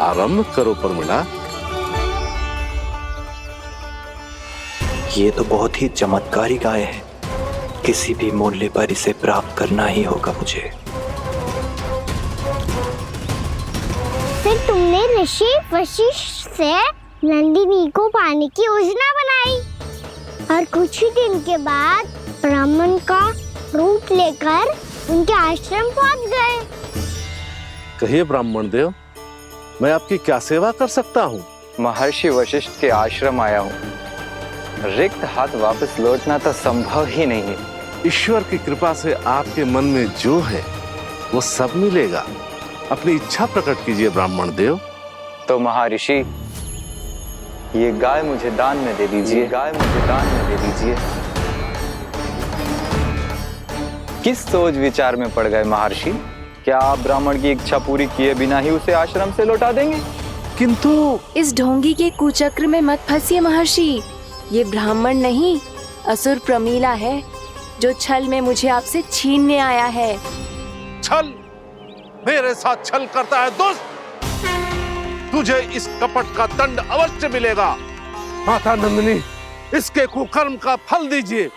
आरंभ करो प्रमिला। ये तो बहुत ही चमत्कारी गाय है, किसी भी मूल्य पर इसे प्राप्त करना ही होगा मुझे। फिर तुमने ऋषि वशिष्ठ से नंदिनी को पाने की योजना बनाई और कुछ ही दिन के बाद ब्राह्मण का रूप लेकर उनके आश्रम पहुंच गए। कहिए ब्राह्मण देव, मैं आपकी क्या सेवा कर सकता हूँ? महर्षि वशिष्ठ के आश्रम आया हूँ। रिक्त हाथ वापस लौटना तो संभव ही नहीं है। ईश्वर की कृपा से आपके मन में जो है वो सब मिलेगा। अपनी इच्छा प्रकट कीजिए ब्राह्मण देव। तो महर्षि, ये गाय मुझे दान में दे दीजिए। गाय मुझे दान में दे दीजिए। किस सोच विचार में पड़ गए महर्षि? क्या आप ब्राह्मण की इच्छा पूरी किए बिना ही उसे आश्रम से लौटा देंगे? किंतु इस ढोंगी के कुचक्र में मत फंसिए महर्षि। ये ब्राह्मण नहीं, असुर प्रमीला है जो छल में मुझे आपसे छीनने आया है। छल? मेरे साथ छल करता है दुष्ट? तुझे इस कपट का दंड अवश्य मिलेगा। माता नंदिनी, इसके कुकर्म का फल दीजिए।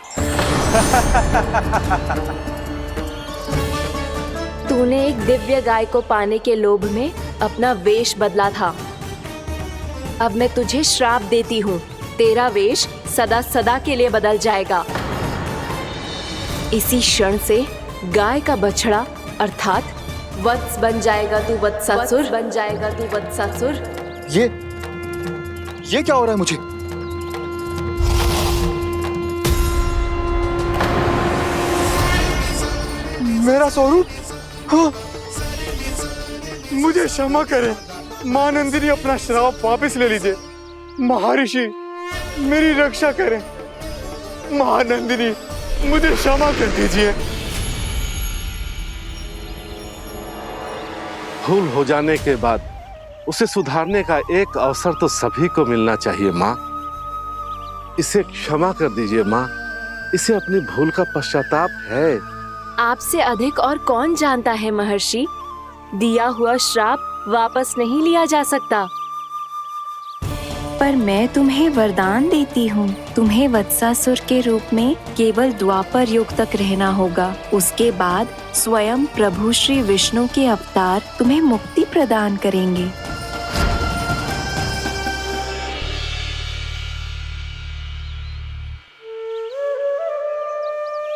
तूने एक दिव्य गाय को पाने के लोभ में अपना वेश बदला था। अब मैं तुझे श्राप देती हूँ, तेरा वेश सदा सदा के लिए बदल जाएगा। इसी क्षण से गाय का बछड़ा अर्थात वत्स बन जाएगा तू वत्सासुर, बन जाएगा तू वत्सासुर। ये क्या हो रहा है मुझे? मेरा स्वरूप? हाँ। मुझे क्षमा करें मां नंदिनी, अपना श्राप वापस ले लीजिए। महर्षि, मेरी रक्षा करें। महानंदिनी, मुझे क्षमा कर दीजिए। भूल हो जाने के बाद उसे सुधारने का एक अवसर तो सभी को मिलना चाहिए माँ। इसे क्षमा कर दीजिए माँ, इसे अपनी भूल का पश्चाताप है। आपसे अधिक और कौन जानता है महर्षि, दिया हुआ श्राप वापस नहीं लिया जा सकता। पर मैं तुम्हें वरदान देती हूँ, तुम्हें वत्सासुर के रूप में केवल द्वापर युग तक रहना होगा। उसके बाद स्वयं प्रभु श्री विष्णु के अवतार तुम्हें मुक्ति प्रदान करेंगे।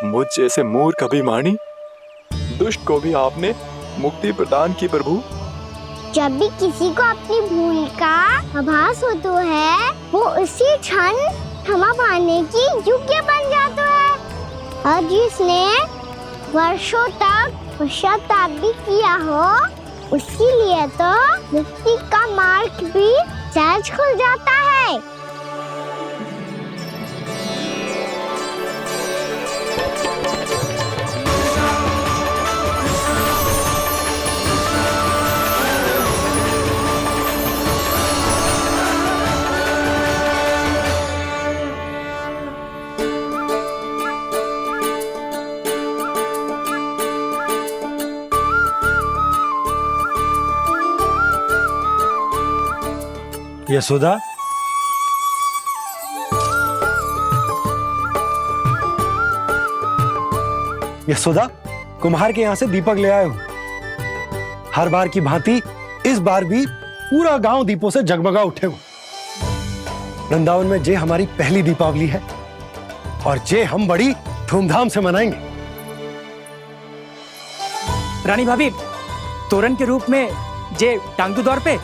मुझ जैसे मूर्ख अभिमानी दुष्ट को भी आपने मुक्ति प्रदान की प्रभु। जब भी किसी को अपनी भूल का आभास होता है, वो उसी क्षण क्षमा पाने की योग्य बन जाता है। और जिसने वर्षों तक पश्चाताप भी किया हो, उसके लिए तो मुक्ति का मार्ग भी सहज खुल जाता है। यशोदा, यशोदा, कुम्हार के यहाँ से दीपक ले आए हूँ। हर बार की भांति इस बार भी पूरा गांव दीपों से जगमगा उठे हो। वृंदावन में जे हमारी पहली दीपावली है और जे हम बड़ी धूमधाम से मनाएंगे। रानी भाभी, तोरण के रूप में जे टांग दो दौर पे।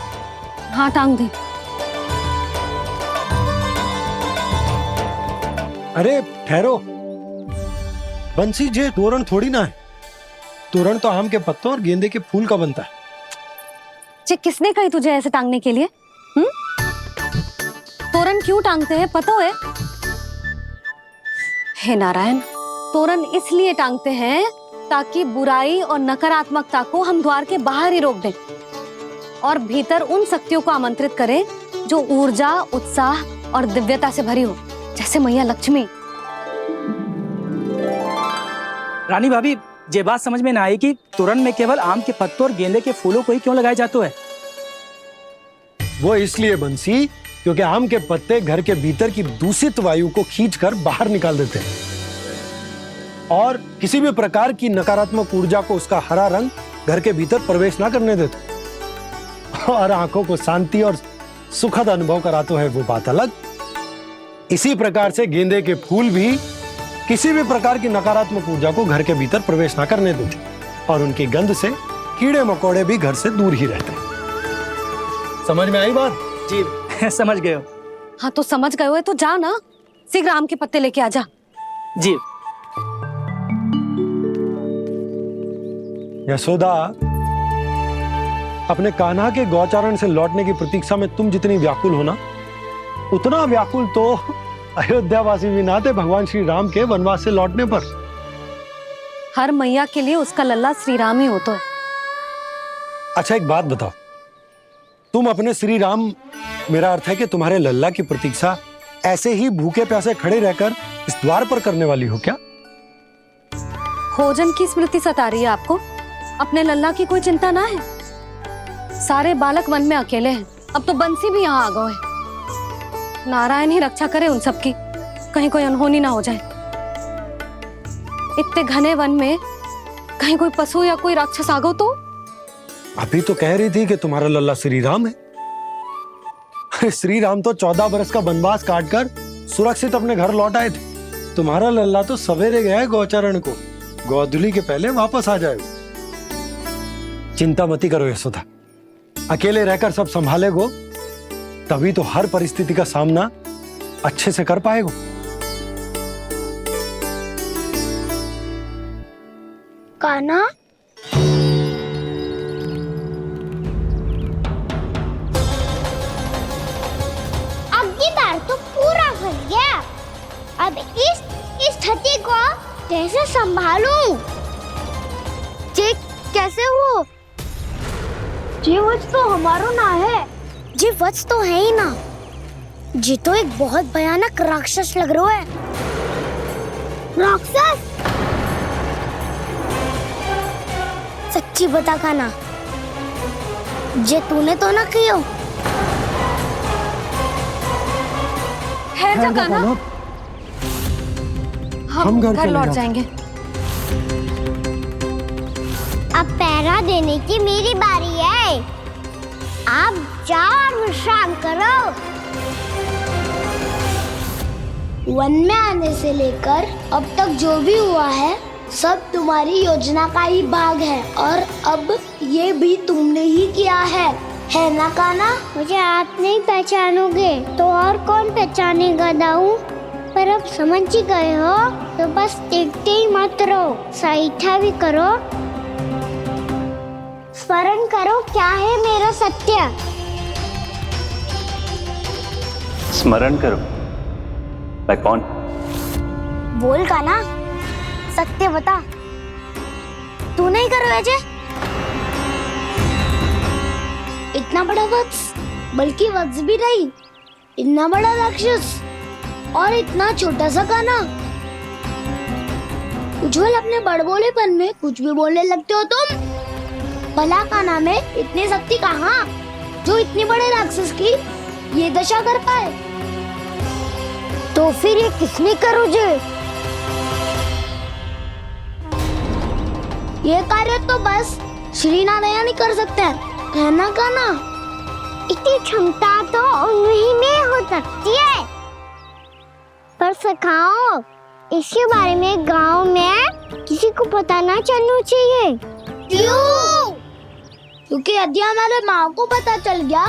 हाँ, टांग दे। अरे ठहरो, बंसी, जे तोरण थोड़ी ना है। तोरण तो आम के पत्तों और गेंदे के फूल का बनता है। किसने कही तुझे ऐसे टांगने के लिए? तोरण क्यों टांगते हैं पता है? हे नारायण, तोरण इसलिए टांगते हैं ताकि बुराई और नकारात्मकता को हम द्वार के बाहर ही रोक दें और भीतर उन शक्तियों को आमंत्रित करें जो ऊर्जा, उत्साह और दिव्यता से भरी हो, जैसे मैया लक्ष्मी। रानी भाभी, ये बात समझ में ना आई कि तोरण में केवल आम के पत्तों और गेंदे के फूलों को ही क्यों लगाए जाते हैं? वो इसलिए बंसी, क्योंकि आम के पत्ते घर के भीतर की दूषित वायु को खींचकर बाहर निकाल देते हैं और किसी भी प्रकार की नकारात्मक ऊर्जा को उसका हरा रंग घर के भीतर प्रवेश ना करने देते और आंखों को शांति और सुखद अनुभव कराते हैं, वो बात अलग। इसी प्रकार से गेंदे के फूल भी किसी भी प्रकार की नकारात्मक ऊर्जा को घर के भीतर प्रवेश ना करने देते और उनकी गंध से कीड़े मकोड़े भी घर से दूर ही रहते हैं। समझ में आई बात? जी समझ गए हो। हाँ तो समझ गए हो तो जा ना, शीघ्र आम के पत्ते लेके आ जा। जी। यशोदा, अपने कान्हा के गौचारण से लौटने की प्रतीक्षा में तुम जितनी व्याकुल हो ना, उतना व्याकुल तो अयोध्यावासी भी ना थे भगवान श्री राम के वनवास से लौटने पर। हर मैया के लिए उसका लल्ला श्री राम ही होता है। अच्छा एक बात बताओ, तुम अपने श्री राम, मेरा अर्थ है कि तुम्हारे लल्ला की प्रतीक्षा ऐसे ही भूखे प्यासे खड़े रहकर इस द्वार पर करने वाली हो क्या? भोजन की स्मृति सता रही है आपको? अपने लल्ला की कोई चिंता ना है। सारे बालक वन में अकेले हैं, अब तो बंसी भी यहाँ आ गए हैं। नारायण ही रक्षा करे उन सबकी, कहीं कोई अनहोनी ना हो जाए। इतने घने वन में कहीं कोई पशु या कोई राक्षस आ गो तो? अभी तो कह रही थी कि तुम्हारा लल्ला श्री राम है। श्री राम तो 14 बरस का वनवास काटकर सुरक्षित अपने घर लौट आए थे। तुम्हारा लल्ला तो सवेरे गया है गौचरण को, गोधूली के पहले वापस आ जाएगा। चिंता मती करो यशोदा, अकेले रहकर सब संभालेगो तभी तो हर परिस्थिति का सामना अच्छे से कर पाएगो। कान्हा, अब की बार तो पूरा फंस गया। अब इस स्थिति को कैसे संभालूं? जी कैसे हो? जी वच तो हमारो ना है। जी वच तो है ही ना। जी तो एक बहुत भयानक राक्षस लग रहा है। राक्षस? सच्ची बता कान्हा, जे तूने तो ना कियो? है जा कान्हा, हम घर लौट जाएंगे। अब पहरा देने की मेरी बारी है। आप जाओ और विश्राम करो। वन में आने से लेकर अब तक जो भी हुआ है सब तुम्हारी योजना का ही भाग है और अब ये भी तुमने ही किया है ना कान्हा? मुझे आप नहीं पहचानोगे तो और कौन पहचानेगा दाऊ? पर अब समझ ही गए हो तो बस देखते ही मत रहो, सईठा भी करो, स्मरण करो क्या है मेरा सत्य। स्मरण करो? मैं कौन? बोल कान्हा, सत्य बता। तू नहीं करो अजय? इतना बड़ा वत्स, बल्कि वत्स भी नहीं, इतना बड़ा राक्षस और इतना छोटा सा कान्हा। उज्जवल अपने बड़बोलेपन में कुछ भी बोलने लगते हो तुम। भला कान्हा में इतनी शक्ति कहाँ जो इतने बड़े राक्षस की ये दशा कर पाए? तो फिर ये किसने करो जे? ये कार्य तो बस श्री नारायण ही कर सकते हैं, है ना कान्हा? इतनी क्षमता तो उन्हीं में हो सकती है, पर सखाओ इसके बारे में गांव में किसी को पता ना चलना चाहिए। क्यों? क्योंकि यदि हमारे माँ को पता चल गया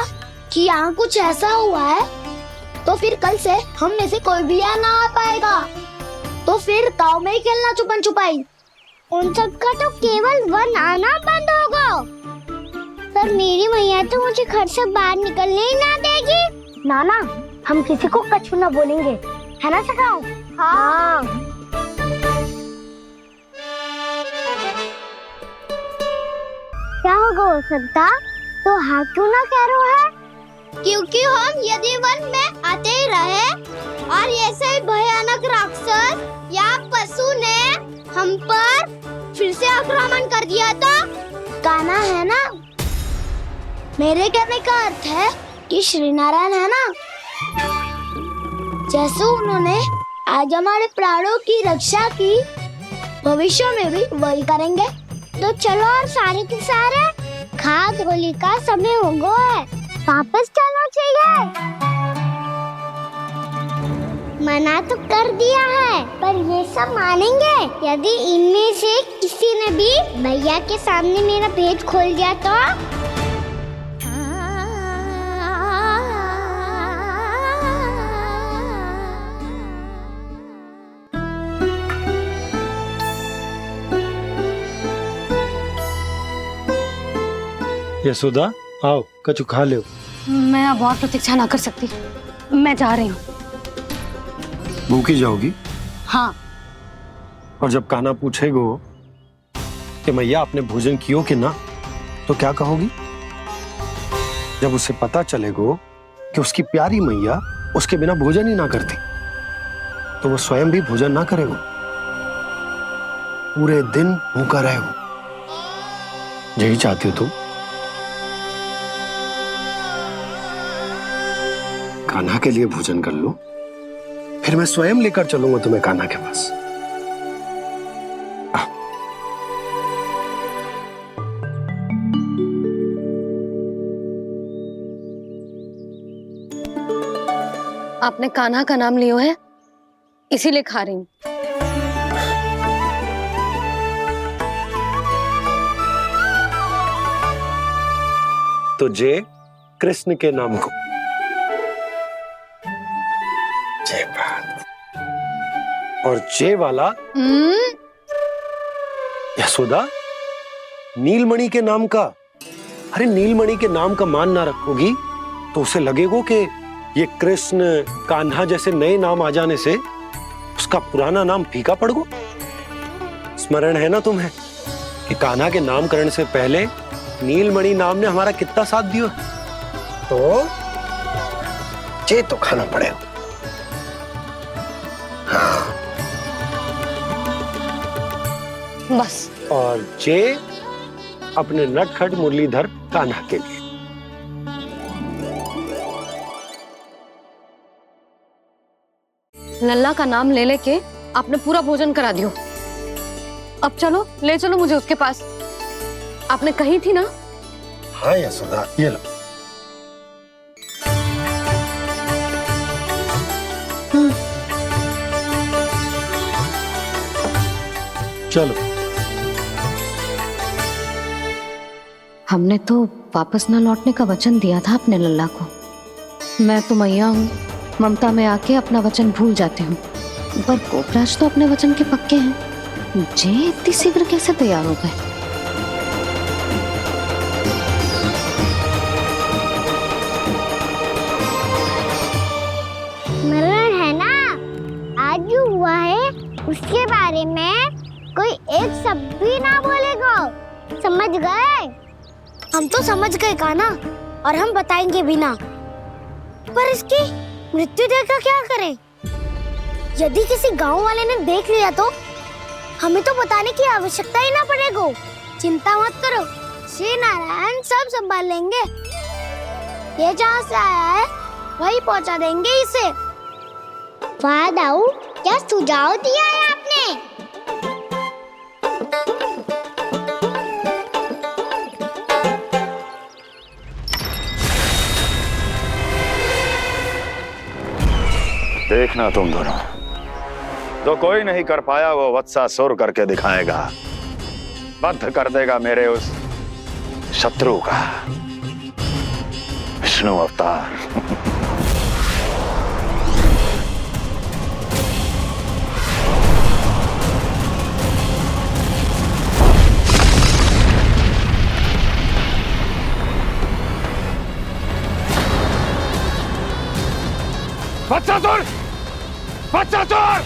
कि यहाँ कुछ ऐसा हुआ है तो फिर कल से हम में से कोई भी यहाँ ना आ पाएगा। तो फिर गांव में ही खेलना छुपन छुपाई। उन सब का तो केवल वन आना बंद होगा। पर मेरी मैया तो मुझे घर से बाहर निकलने ही ना देगी। नाना, हम किसी को कछु ना बोलेंगे, है ना सखाओ? हाँ। क्या होगा हो सकता? तो हाँ क्यों ना कह रहा है? क्योंकि हम यदि वन में आते ही रहे और ऐसे ही भयानक राक्षस या पशु ने हम पर फिर से आक्रमण कर दिया तो कान्हा है ना, मेरे कहने का अर्थ है कि श्री नारायण है ना, जैसे उन्होंने आज हमारे प्राणों की रक्षा की, भविष्य में भी वही करेंगे। तो चलो और सारे के सारे खाद होली का समय हो गया है, वापस चलना चाहिए। मना तो कर दिया है, पर ये सब मानेंगे यदि इनमें से किसी ने भी भैया के सामने मेरा भेद खोल दिया तो? यशोदा, आओ कछु खा लो। मैं अब और प्रतीक्षा ना कर सकती, मैं जा रही हूँ। भूखी जाओगी? हाँ। और जब कान्हा पूछेगो कि मैया आपने भोजन कियो कि ना, तो क्या कहोगी? जब उसे पता चलेगो कि उसकी प्यारी मैया उसके बिना भोजन ही ना करती, तो वो स्वयं भी भोजन ना करेगो, पूरे दिन भूखा रहेगो। यही चाहती हो तुम? कान्हा के लिए भोजन कर लो, फिर मैं स्वयं लेकर चलूंगा तुम्हें कान्हा के पास। आपने कान्हा का नाम लियो है, इसीलिए खा रही हूँ। तो जय कृष्ण के नाम को। जय बात। और जय वाला यशोदा, नीलमणि के नाम का। अरे नीलमणि के नाम का मान ना रखोगी तो उसे लगेगा कि ये कृष्ण कान्हा जैसे नए नाम आ जाने से उसका पुराना नाम फीका पड़ गो। स्मरण है ना तुम्हें कि कान्हा के नामकरण से पहले नीलमणि नाम ने हमारा कितना साथ दिया? तो जे तो खाना पड़ेगा। हाँ। बस। और जे अपने नटखट मुरलीधर कान्हा के लिए। लल्ला का नाम ले लेके आपने पूरा भोजन करा दियो। अब चलो, ले चलो मुझे उसके पास। आपने कही थी ना? हाँ यशोदा, ये लो। चलो। हमने तो वापस न लौटने का वचन दिया था अपने लल्ला को। मैं तो मैया हूँ, ममता में आके अपना वचन भूल जाती हूँ, पर गोपराज तो अपने वचन के पक्के हैं। जे इतनी शीघ्र कैसे तैयार हो गए? मरण है ना, आज जो हुआ है उसके बारे में कोई एक शब्द भी ना बोलेगा, समझ गए? हम तो समझ गए कान्हा, और हम बताएंगे भी ना। पर इसकी मृत्यु देखकर क्या करें? यदि किसी गांव वाले ने देख लिया तो हमें तो बताने की आवश्यकता ही ना पड़ेगा। चिंता मत करो, श्री नारायण सब संभाल लेंगे। ये जहाँ से आया है वही पहुँचा देंगे इसे। वाह दाऊ, क्या सुझाव दिया है आपने? देखना तुम दोनों, जो कोई नहीं कर पाया वो वत्सासुर करके दिखाएगा, बद्ध कर देगा मेरे उस शत्रु का विष्णु अवतार। वत्सासुर! वत्सासुर!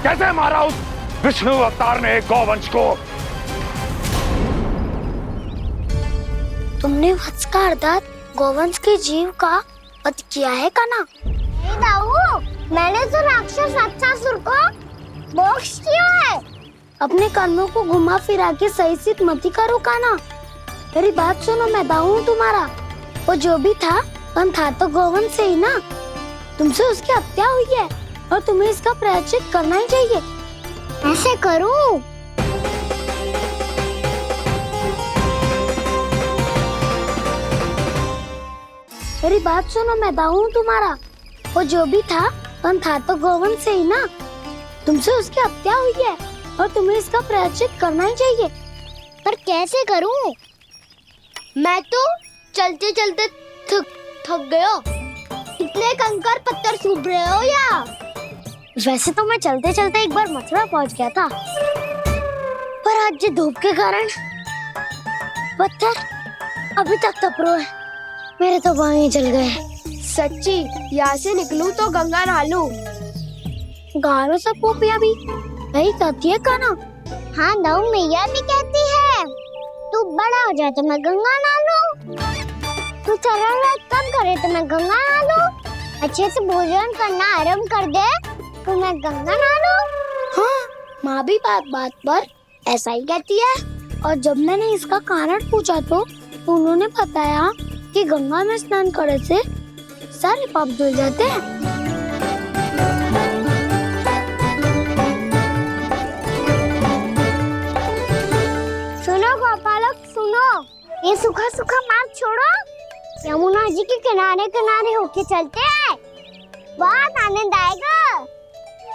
कैसे मारा उस विष्णु अवतार ने एक गौवंश को? तुमने वत्स का अर्थात गौवंश के जीव का वध किया है काना? नहीं दाऊ, मैंने तो राक्षस वत्सासुर को मोक्ष दिया है। अपने कर्मों को घुमा फिरा के सही सिद्ध मत करो काना। मेरी बात सुनो, मैं दाऊ हूँ तुम्हारा। वो जो भी था तो गौवंश से ही ना। तुमसे उसकी हत्या हुई है और तुम्हें इसका प्रायश्चित करना ही चाहिए। ऐसे करूं? मेरी बात सुनो, मैं दाऊ हूँ तुम्हारा। वो जो भी था तो गौवंश से ही ना। तुमसे उसकी हत्या हुई है और तुम्हें इसका प्रायश्चित करना ही चाहिए। पर कैसे करूं? मैं तो चलते चलते थक गया। इतने कंकर पत्थर सूख रहे हो या? वैसे तो मैं चलते चलते एक बार मथुरा पहुंच गया था, पर आज ये धूप के कारण पत्थर अभी तक तप रहे हैं। मेरे तो बाएं जल गए। सच्ची, यहाँ से निकलूं तो गंगा नहा लूं। गारों से पोपिया भी यही कहती है काना। हाँ दाऊ मैया भी कहती है, तू बड़ा हो जाए तो मैं गंगा नहा लूं, तू चरण व्रत कम करे तो मैं गंगा नहा लूं, अच्छे से भोजन करना आरंभ कर दे तो मैं गंगा नहा लूं। हाँ, माँ भी बात बात पर ऐसा ही कहती है। और जब मैंने इसका कारण पूछा तो उन्होंने बताया कि गंगा में स्नान करने से सारे पाप धुल जाते हैं। सुनो गोपालक सुनो, ये सूखा सूखा मार्ग छोड़ो, यमुना जी के किनारे किनारे होके चलते हैं, बहुत आनंद आएगा।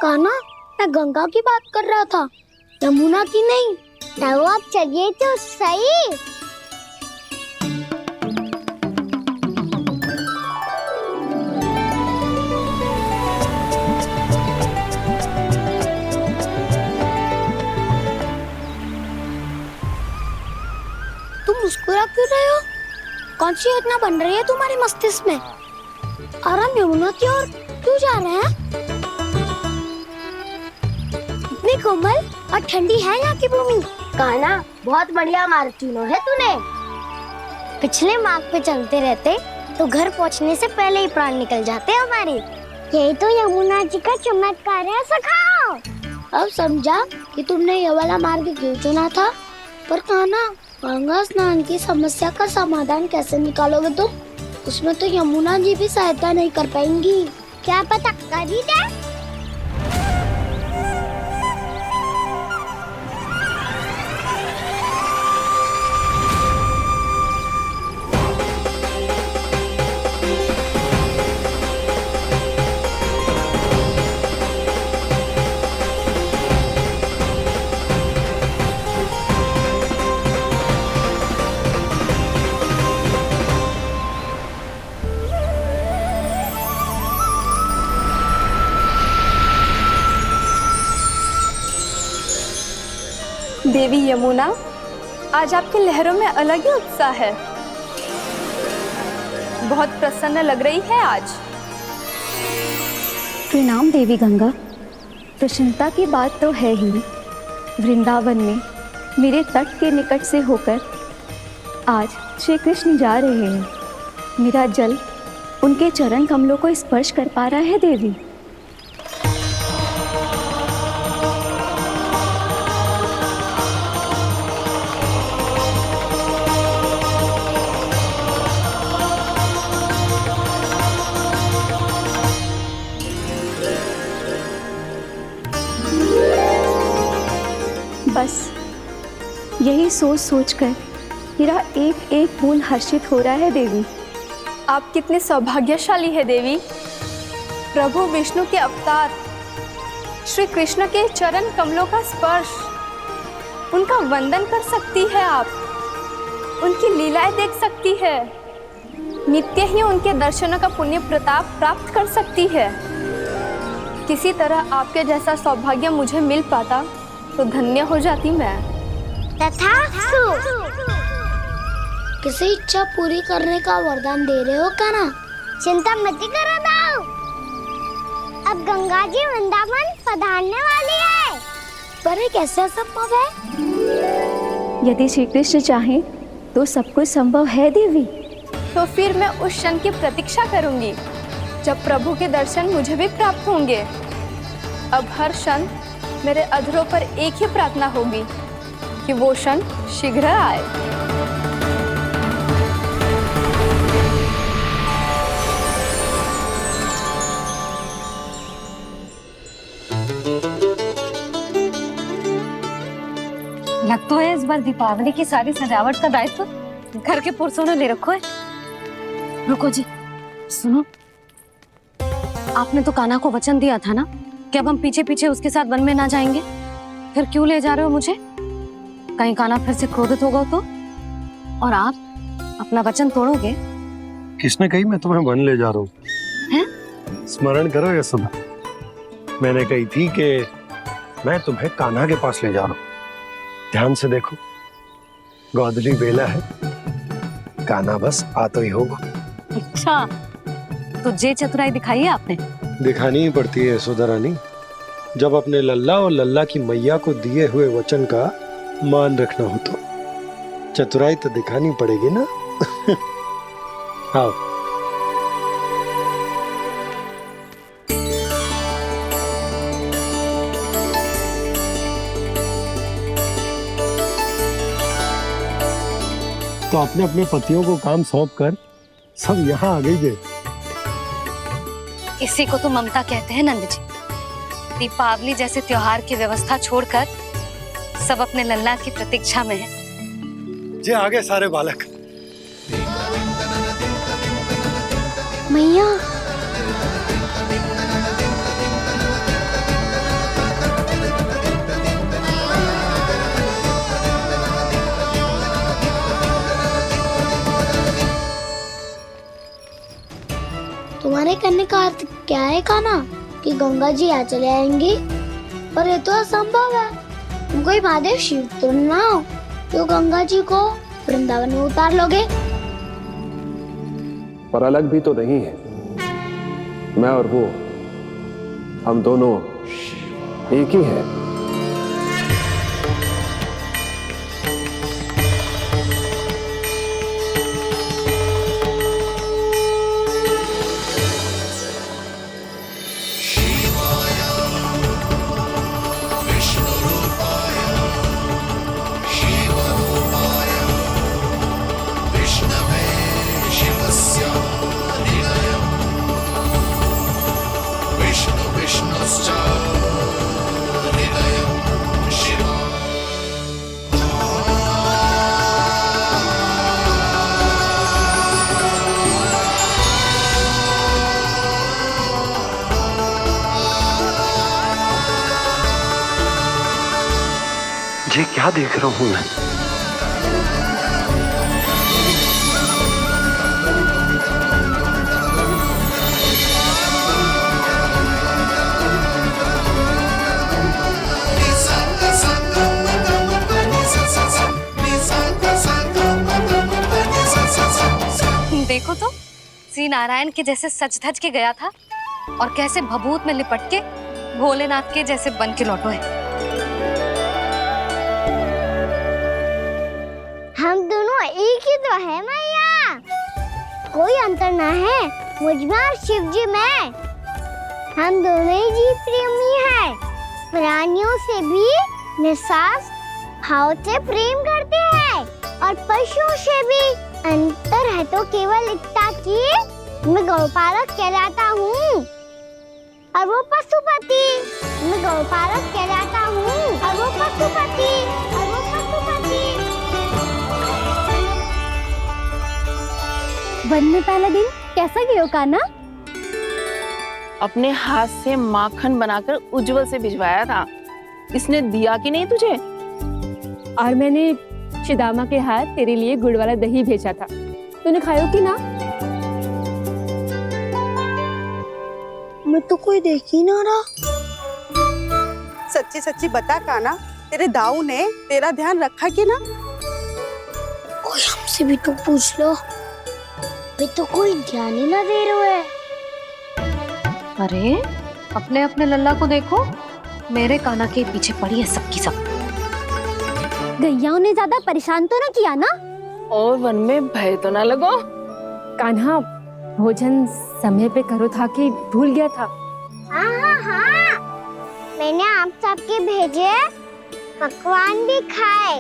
काना, मैं गंगा की बात कर रहा था, यमुना की नहीं। तो आप चलिए तो सही। तुम मुस्कुरा क्यों रहे हो? कौन सी योजना बन रही है तुम्हारे मस्तिष्क में? और हम यमुना की ओर क्यों जा रहे हैं? इतनी कोमल और ठंडी है यहाँ की भूमि। काना, बहुत बढ़िया मार्ग चुना है तूने। पिछले मार्ग पे चलते रहते तो घर पहुँचने से पहले ही प्राण निकल जाते हमारे। यही तो यमुना जी का चमत्कार है सखाओ। अब समझा कि तुमने ये वाला मार्ग क्यों चुना था। पर काना, गंगा स्नान की समस्या का समाधान कैसे निकालोगे तुम? उसमें तो यमुना जी भी सहायता नहीं कर पाएंगी। क्या पता कर ही दे। देवी यमुना, आज आपकी लहरों में अलग ही उत्साह है। बहुत प्रसन्न लग रही है आज। प्रणाम देवी गंगा। प्रसन्नता की बात तो है ही। वृंदावन में मेरे तट के निकट से होकर आज श्री कृष्ण जा रहे हैं। मेरा जल उनके चरण कमलों को स्पर्श कर पा रहा है देवी। बस यही सोच सोचकर मेरा एक एक बूंद हर्षित हो रहा है देवी। आप कितने सौभाग्यशाली है देवी। प्रभु विष्णु के अवतार श्री कृष्ण के चरण कमलों का स्पर्श, उनका वंदन कर सकती है आप, उनकी लीलाएं देख सकती है, नित्य ही उनके दर्शनों का पुण्य प्रताप प्राप्त कर सकती है। किसी तरह आपके जैसा सौभाग्य मुझे मिल पाता तो धन्य हो जाती मैं। तथास्तु। किसी इच्छा पूरी करने का वरदान दे रहे हो क्या ना? चिंता मत करो गंगा जी वृंदावन पधारने वाली है। पर ये कैसे संभव है? यदि श्री कृष्ण चाहें तो सब कुछ संभव है देवी। तो फिर मैं उस क्षण की प्रतीक्षा करूंगी जब प्रभु के दर्शन मुझे भी प्राप्त होंगे। अब हर क्षण मेरे अधरों पर एक ही प्रार्थना होगी कि वो क्षण शीघ्र आए। लग तो है इस बार दीपावली की सारी सजावट का दायित्व घर के पुरुषों ने ले रखो है। रुको जी, सुनो, आपने तो कान्हा को वचन दिया था ना कि अब हम पीछे पीछे उसके साथ वन में ना जाएंगे। फिर क्यों ले जा रहे हो मुझे? कहीं कान्हा फिर से क्रोधित होगा तो? और आप अपना वचन तोड़ोगे? किसने कही मैं तुम्हें वन ले जा रहा हूँ? स्मरण करो यशोदा, मैंने कही थी कि मैं तुम्हें कान्हा के पास ले जा रहा हूँ। ध्यान से देखो, गोदली बेला है, कान्हा बस आ तो ही होगा। अच्छा, तो जे चतुराई दिखाई है आपने? दिखानी ही पड़ती है यशोदा रानी, जब अपने लल्ला और लल्ला की मैया को दिए हुए वचन का मान रखना हो तो चतुराई तो दिखानी पड़ेगी ना। आओ। तो अपने अपने पतियों को काम सौंप कर सब यहाँ आ गई है। इसी को तो ममता कहते हैं नंद जी। दीपावली जैसे त्योहार की व्यवस्था छोड़कर सब अपने लल्ला की प्रतीक्षा में हैं। जे आगे सारे बालक। मैया, तुम्हारे कहने का अर्थ क्या है कान्हा? कि गंगा जी यहाँ चले आएंगी? पर ये तो असंभव है। तुम कोई महादेव शिव तो ना हो तो गंगा जी को वृंदावन में उतार लोगे? पर अलग भी तो नहीं है। मैं और वो, हम दोनों एक ही हैं। ये क्या देख रहा हूं मैं? देखो तो, श्री नारायण के जैसे सच धज के गया था और कैसे भभूत में लिपट के भोलेनाथ के जैसे बन के लौटो है। हम दोनों एक ही तो है मैया, कोई अंतर ना है मुझ में और शिव जी में। हम दोनों ही जीव प्रेमी हैं, प्राणियों से भी निस्वार्थ भाव से प्रेम करते हैं और पशुओं से भी। अंतर है तो केवल इतना कि मैं गौपालक कहलाता हूँ और वो पशुपति। मैं गौपालक कहलाता हूँ और वो पशुपति। वन में पहला दिन कैसा गया कान्हा? अपने हाथ से माखन बनाकर उज्जवल से भिजवाया था। इसने दिया कि नहीं तुझे? और मैंने शिदामा के हाथ तेरे लिए गुड़ वाला दही भेजा था, तूने खाया कि ना? मैं तो कोई देख ही ना रहा। सच्ची सच्ची बता कान्हा, तेरे दाऊ ने तेरा ध्यान रखा कि ना? कोई हमसे भी तो पूछ लो, वे तो कोई ध्यान ही ना दे रहे हैं। अरे अपने अपने लल्ला को देखो, मेरे कान्हा के पीछे पड़ी है सबकी सब। गैयाओं ने ज्यादा परेशान तो ना किया ना? और वन में भय तो ना लगो? कान्हा भोजन समय पे करो था कि भूल गया था? हाँ, मैंने आप सबके भेजे पकवान भी खाए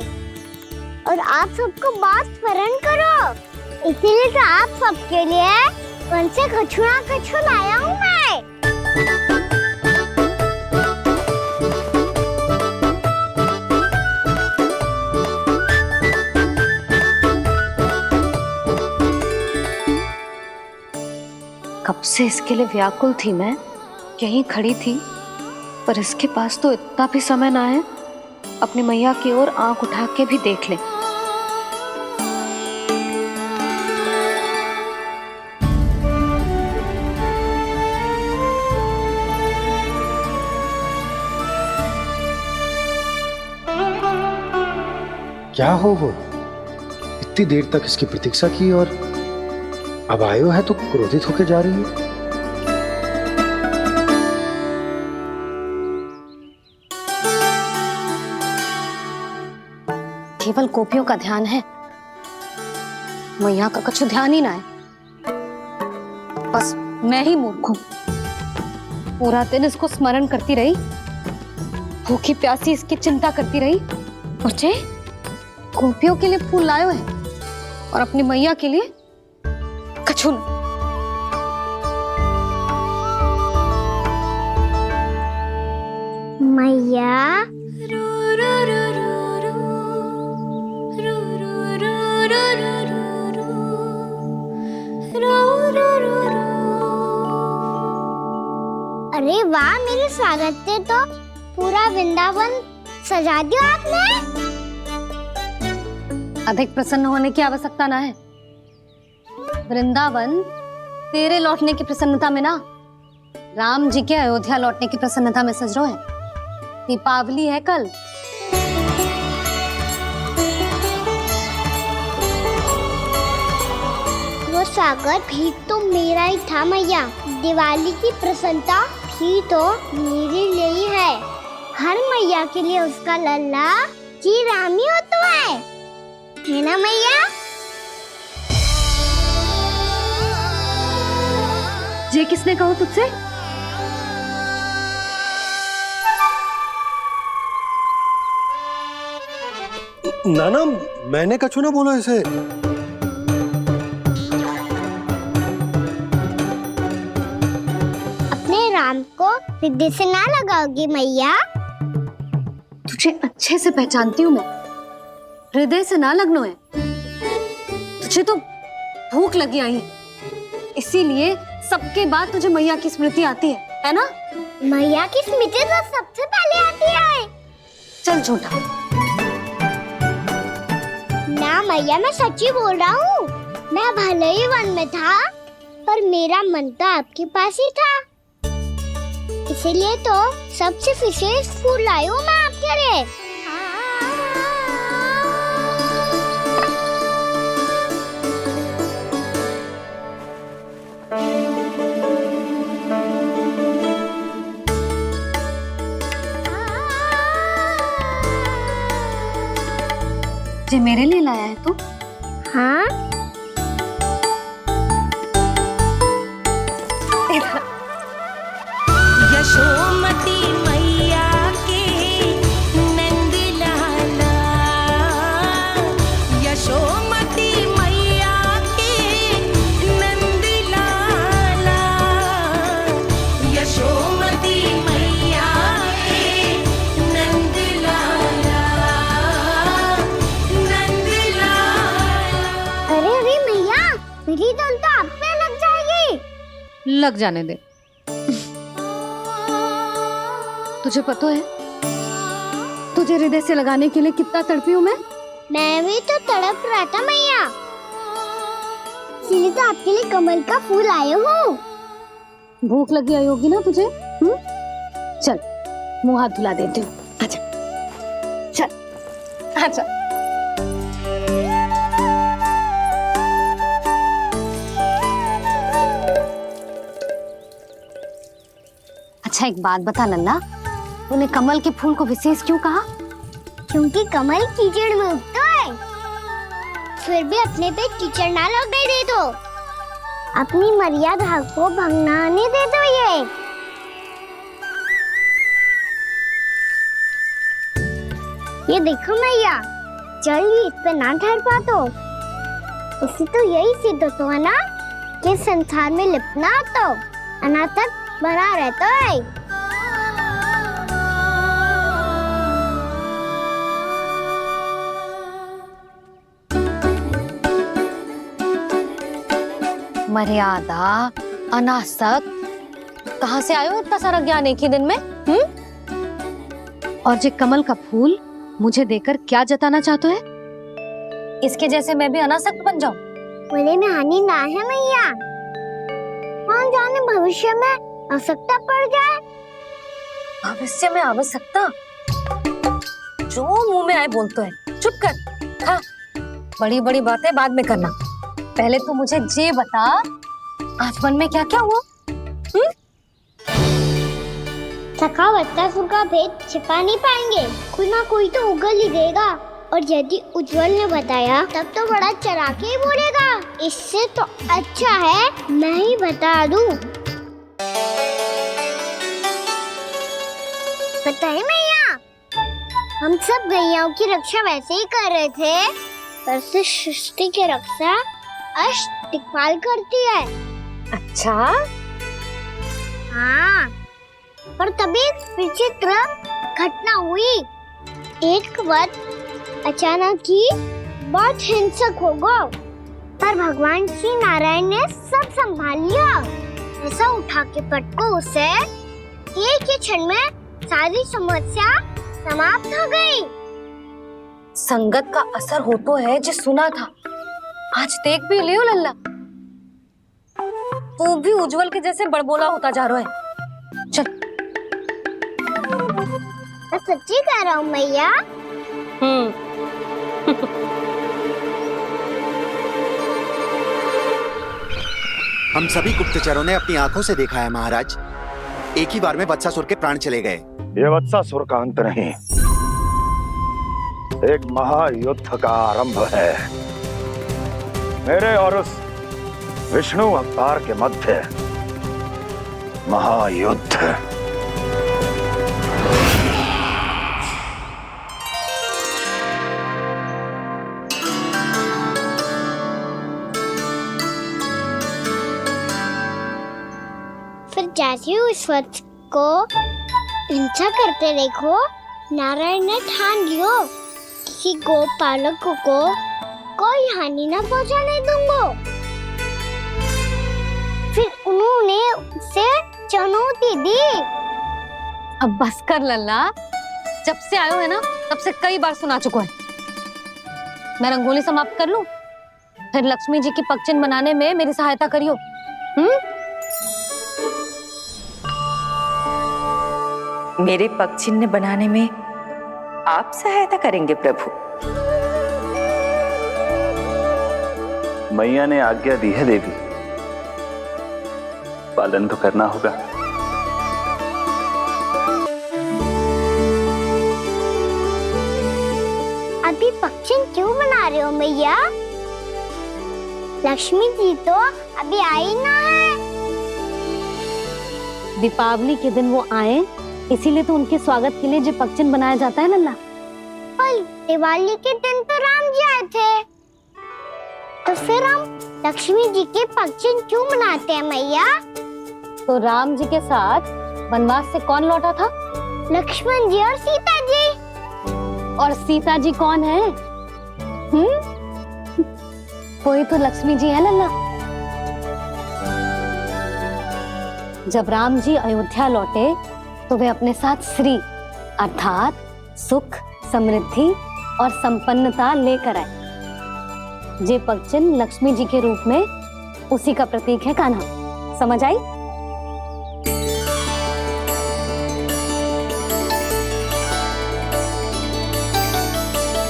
और आप सबको बात स्मरण करो, इसीलिए तो आप सबके लिए वन से कछुआ लाया हूँ मैं। कब से इसके लिए व्याकुल थी मैं, यहीं खड़ी थी, पर इसके पास तो इतना भी समय ना है अपनी मैया की ओर आंख उठा के भी देख ले। क्या हो इतनी देर तक इसकी प्रतीक्षा की और अब आयो है तो क्रोधित होकर जा रही है। केवल गोपियों का ध्यान है, मैया का कुछ ध्यान ही ना है। बस मैं ही मूर्ख हूं, पूरा दिन इसको स्मरण करती रही, भूखी प्यासी इसकी चिंता करती रही, और जे गोपियों के लिए फूल लायो है और अपनी मैया के लिए कछु न। मैया अरे वाह, मेरे स्वागत से तो पूरा वृंदावन सजा दिया आपने। अधिक प्रसन्न होने की आवश्यकता ना है। वृंदावन तेरे लौटने की प्रसन्नता में ना, राम जी के अयोध्या लौटने की प्रसन्नता में सज रहे हैं। दीपावली है कल। वो स्वागत भी तो मेरा ही था मैया। दिवाली की प्रसन्नता भी तो मेरे लिए ही है। हर मैया के लिए उसका लल्ला जी राम ही होता है ना मैया? ये किसने कहा तुझसे? नाना, मैंने कछु ना बोला इसे। अपने राम को हृदय से ना लगाओगी मैया? तुझे अच्छे से पहचानती हूँ मैं, हृदय से ना लगनो है। तुझे तो भूख लगी आई, इसीलिए सबके बाद तुझे मैया की स्मृति आती है ना? मैया की स्मृति तो सबसे पहले आती है। चल झूठा। ना मैया, मैं सच्ची बोल रहा हूँ। मैं भले ही वन में था, पर मेरा मन तो आपके पास ही था। इसीलिए तो सबसे विशेष फूल लाई हूँ मैं आपके लिए। ये मेरे लिए लाया है तू? हाँ। यशोमती मैया के नंद लाला, यशोमती मैया के नंद लाला, यशोमती मैया के नंद लाला, नंद लाला। अरे मैया, मेरी धुन तो आप पे लग जाएगी। लग जाने दे। तुझे पता है तुझे हृदय से लगाने के लिए कितना तड़पी हूँ मैं? मैं भी तो तड़प रहा था मैया, इसीलिए तो आपके लिए कमल का फूल आया हूँ। भूख लगी आई होगी ना तुझे? चल मुंह हाथ धुला देती हूँ। आजा, चल आजा। अच्छा एक बात बता लल्ला, तूने कमल के फूल को विशेष क्यों कहा? क्योंकि कमल कीचड़ में उगता है। फिर भी अपने पे कीचड़ ना लगने दे दो, अपनी मर्यादा को भंगनाने दे दो। ये देखो मैया, जल भी इस पे ना ठहर पा तो इससे तो यही सिद्ध होता है ना कि संसार में लिपना तो अनाथ तक बना रहता है। मर्यादा, अनासक, कहाँ से आयो इतना सारा ज्ञान एक ही दिन में? और जे कमल का फूल मुझे देकर क्या जताना चाहते है? इसके जैसे मैं भी अनासक्त बन जाऊं? बोले में हानि ना है मैया, कौन जाने भविष्य में आवश्यकता पड़ जाए। भविष्य में आवश्यकता? जो मुंह में आए बोलते हैं, चुप कर। हाँ, बड़ी बड़ी बातें बाद में करना, पहले तो मुझे ये बता आज वन में क्या क्या हुआ? सखावत्तासुर का भेद छिपा नहीं पाएंगे, कोई ना कोई तो उगल ही देगा। और यदि उज्जवल ने बताया तब तो बड़ा चढ़ा के ही बोलेगा। इससे तो अच्छा है मैं ही बता दूं। पता है मैया, हम सब गैयाओं की रक्षा वैसे ही कर रहे थे, पर से सृष्टि की रक्षा अष्ट दिक्पाल करती है। अच्छा? हाँ, पर तभी विचित्र घटना हुई। एक वक्त अचानक ही बहुत हिंसक हो गया, पर भगवान श्री नारायण ने सब संभाल लिया। ऐसा उठा के पटको उसे, एक ही क्षण में सारी समस्या समाप्त हो गई। संगत का असर हो तो है जो सुना था, आज देख भी लियो लल्ला, तू भी उज्जवल के जैसे बड़बोला होता जा रहा है। चल। मैं सच्ची कह रहा हूँ मैया। हम सभी गुप्तचरों ने अपनी आंखों से देखा है महाराज, एक ही बार में वत्सासुर के प्राण चले गए। ये वत्सासुर का अंत नहीं, एक महायुद्ध का आरंभ है। मेरे और उस विष्णु अवतार के मध्य महायुद्ध। फिर जैसे ही उस वत्स को हिंसा करते देखो, नारायण ने ठान लियो किसी गोपालक को कोई हानि न पहुंचाने दूंगा। फिर उन्होंने उसे चुनौती दी। अब बस कर लल्ला, जब से आयो है ना तब से कई बार सुना चुका है। मैं रंगोली समाप्त कर लूं, फिर लक्ष्मी जी की पगचिन बनाने में मेरी सहायता करियो। मेरे पग चिन्ह बनाने में आप सहायता करेंगे प्रभु? मैया ने आज्ञा दी है देवी, पालन तो करना होगा। अभी पक्षी क्यों बना रहे हो मैया? लक्ष्मी जी तो अभी आई ना है। दीपावली के दिन वो आए, इसीलिए तो उनके स्वागत के लिए जो पगचिन बनाया जाता है लल्ला। पर दिवाली के दिन तो राम जी आए थे, तो फिर हम लक्ष्मी जी के पगचिन क्यों बनाते हैं मैया? तो राम जी के साथ वनवास से कौन लौटा था? लक्ष्मण जी और सीता जी। और सीता जी कौन है? कोई तो लक्ष्मी जी है लल्ला। जब राम जी अयोध्या लौटे तो वे अपने साथ श्री अर्थात सुख, समृद्धि और संपन्नता लेकर आए। जे पगचिन लक्ष्मी जी के रूप में उसी का प्रतीक है कान्हा। समझ आई?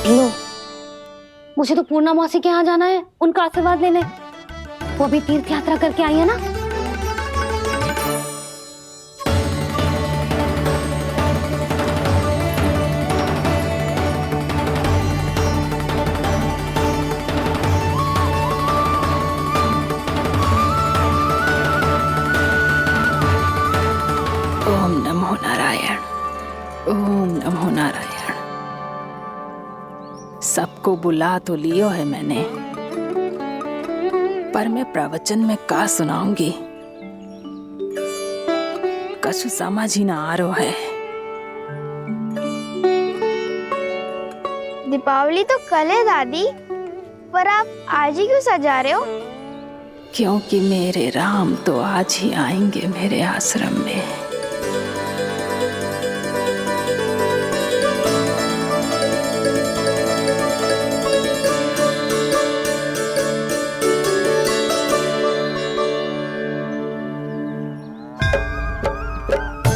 लो, मुझे तो पूर्णा मौसी के यहाँ जाना है, उनका आशीर्वाद लेने। वो भी तीर्थ यात्रा करके आई है ना। सबको बुला तो लियो है मैंने, पर मैं प्रवचन में का सुनाऊंगी, कछु समझ ही ना आ रहा है। दीपावली तो कल है दादी, पर आप आज ही क्यों सजा रहे हो? क्योंकि मेरे राम तो आज ही आएंगे मेरे आश्रम में।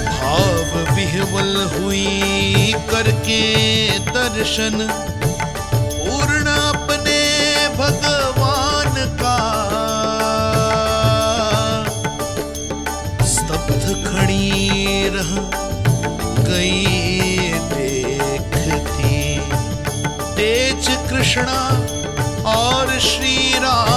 भाव विह्वल हुई करके दर्शन, पूर्ण अपने भगवान का, स्तब्ध खड़ी रह गई देखती, तेज कृष्णा और श्री राम